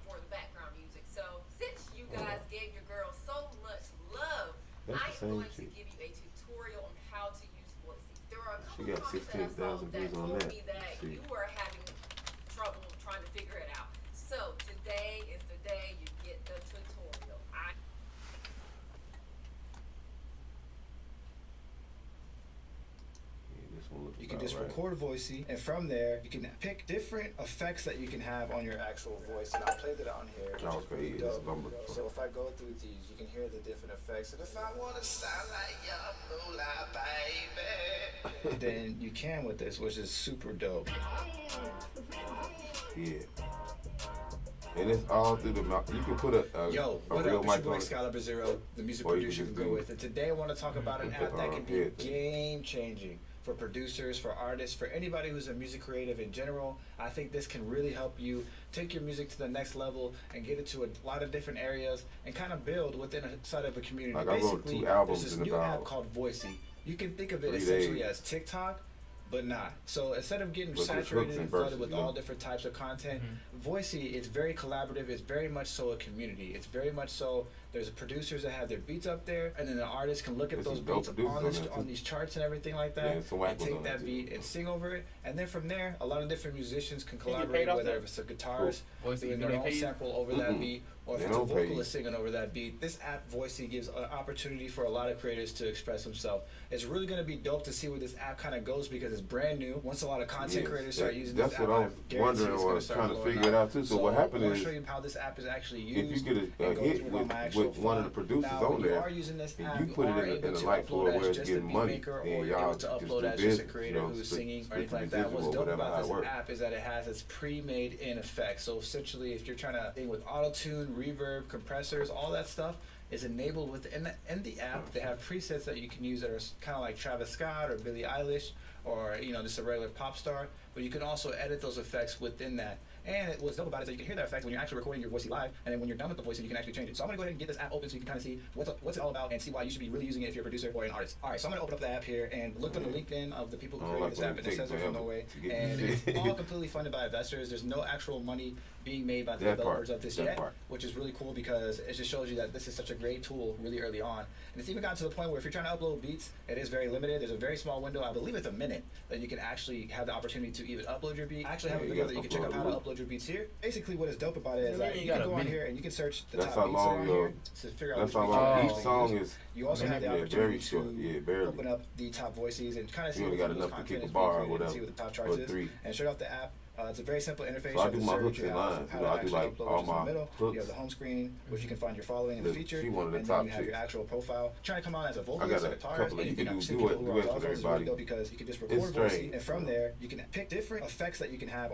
For the background music. So since you guys gave your girl so much love, That's the I'm same going to shit. give you a tutorial on how to use voices. There are a She couple got comments that I saw 16,000 that views on told that. me that See. you were having trouble trying to figure it out. So today is the day you get the tutorial. You can just record voicey, and from there you can pick different effects that you can have on your actual voice. And I played it on here, which is pretty dope. So if I go through these, you can hear the different effects. And if I want to sound like your blue light, baby, then you can with this, which is super dope. Yeah. And it's all through the mouth. You can put a what real up? mic It's your boy on it. Excalibur Zero, the music Or you producer you can can just go do- with. And today I want to talk about an app that can be head. game changing for producers, for artists, for anybody who's a music creative in general. I think this can really help you take your music to the next level and get it to a lot of different areas and kind of build within a side of a community. Like I wrote Basically, 2 albums there's this in new about app called Voicey. You can think of it 3 essentially days. as TikTok, but not. So instead of getting But there's saturated hooks and and flooded verses, with you know? all different types of content, Voicey is very collaborative. It's very much so a community. It's very much so there's producers that have their beats up there, and then the artists can look at There's those some dope beats producers on there, on too. these charts and everything like Yeah, that, some and wackos take on there, that too. beat and sing over it. And then from there, a lot of different musicians can you get collaborate, paid off whether that? it's a guitarist Voicey, doing do their they own pay you? sample over that beat, or if They it's a don't pay you. vocalist singing over that beat. This app, Voicey, gives an opportunity for a lot of creators to express themselves. It's really going to be dope to see where this app kind of goes because it's brand new. Once a lot of content Yes, creators start using that's this app, what I I was guarantee wondering it's or gonna start trying to blowing figure it up. out, too. So what happened I want is, to show you how this app is actually if used. you get a and go hit through it on my with actual one of the phone. producers Now, on when you there, are using this and app, you put it are in able a to light floor upload where as it's just a getting beat money, maker, and or you're y'all able to just upload do as just a business, creator who's split- singing or split anything the like that. What's residual, dope whatever, about how it this works. app is that it has its pre-made in effects. So essentially, if you're trying to thing with auto-tune, reverb, compressors, all that stuff is enabled within the app. They have presets that you can use that are kind of like Travis Scott or Billie Eilish, or just a regular pop star. But you can also edit those effects within that. And what's dope about it is that you can hear that effect when you're actually recording your voice live, and then when you're done with the voice, you can actually change it. So I'm gonna go ahead and get this app open so you can kind of see what's it all about and see why you should be really using it if you're a producer or an artist. All right, so I'm gonna open up the app here and look on the LinkedIn of the people who created this app, and it says they're from Norway, and it's all completely funded by investors. There's no actual money being made by the developers of this yet, which is really cool because it just shows you that this is such a great tool really early on. And it's even gotten to the point where if you're trying to upload beats, it is very limited. There's a very small window, I believe it's a minute, that you can actually have the opportunity to even upload your beat. I actually have a video that you can check out how to upload your beats here. Basically what is dope about it is that you can go on here and you can search the top beats around here to figure out which beats you want each to song use. is. You also have the very opportunity short. Yeah, to barely. open up the top voices and kind of see You only what got people's enough to content kick a is bar or being created and whatever, see what the top or charts is. 3. And straight off the app, it's a very simple interface. So I You do have my the hooks search, and you have lines. how You know, to I do actually like upload, all which is in the my middle. hooks. You have the home screen, which you can find your following in the feature. She one of the and top then you have your chicks. actual profile. Trying to come on as a I vocalist, got a a guitarist, couple of- you anything. can I've do seen duet- people who are duets with golfers. It's everybody. really dope because you can just It's record voice, strange. and from there you can pick different effects that you can have on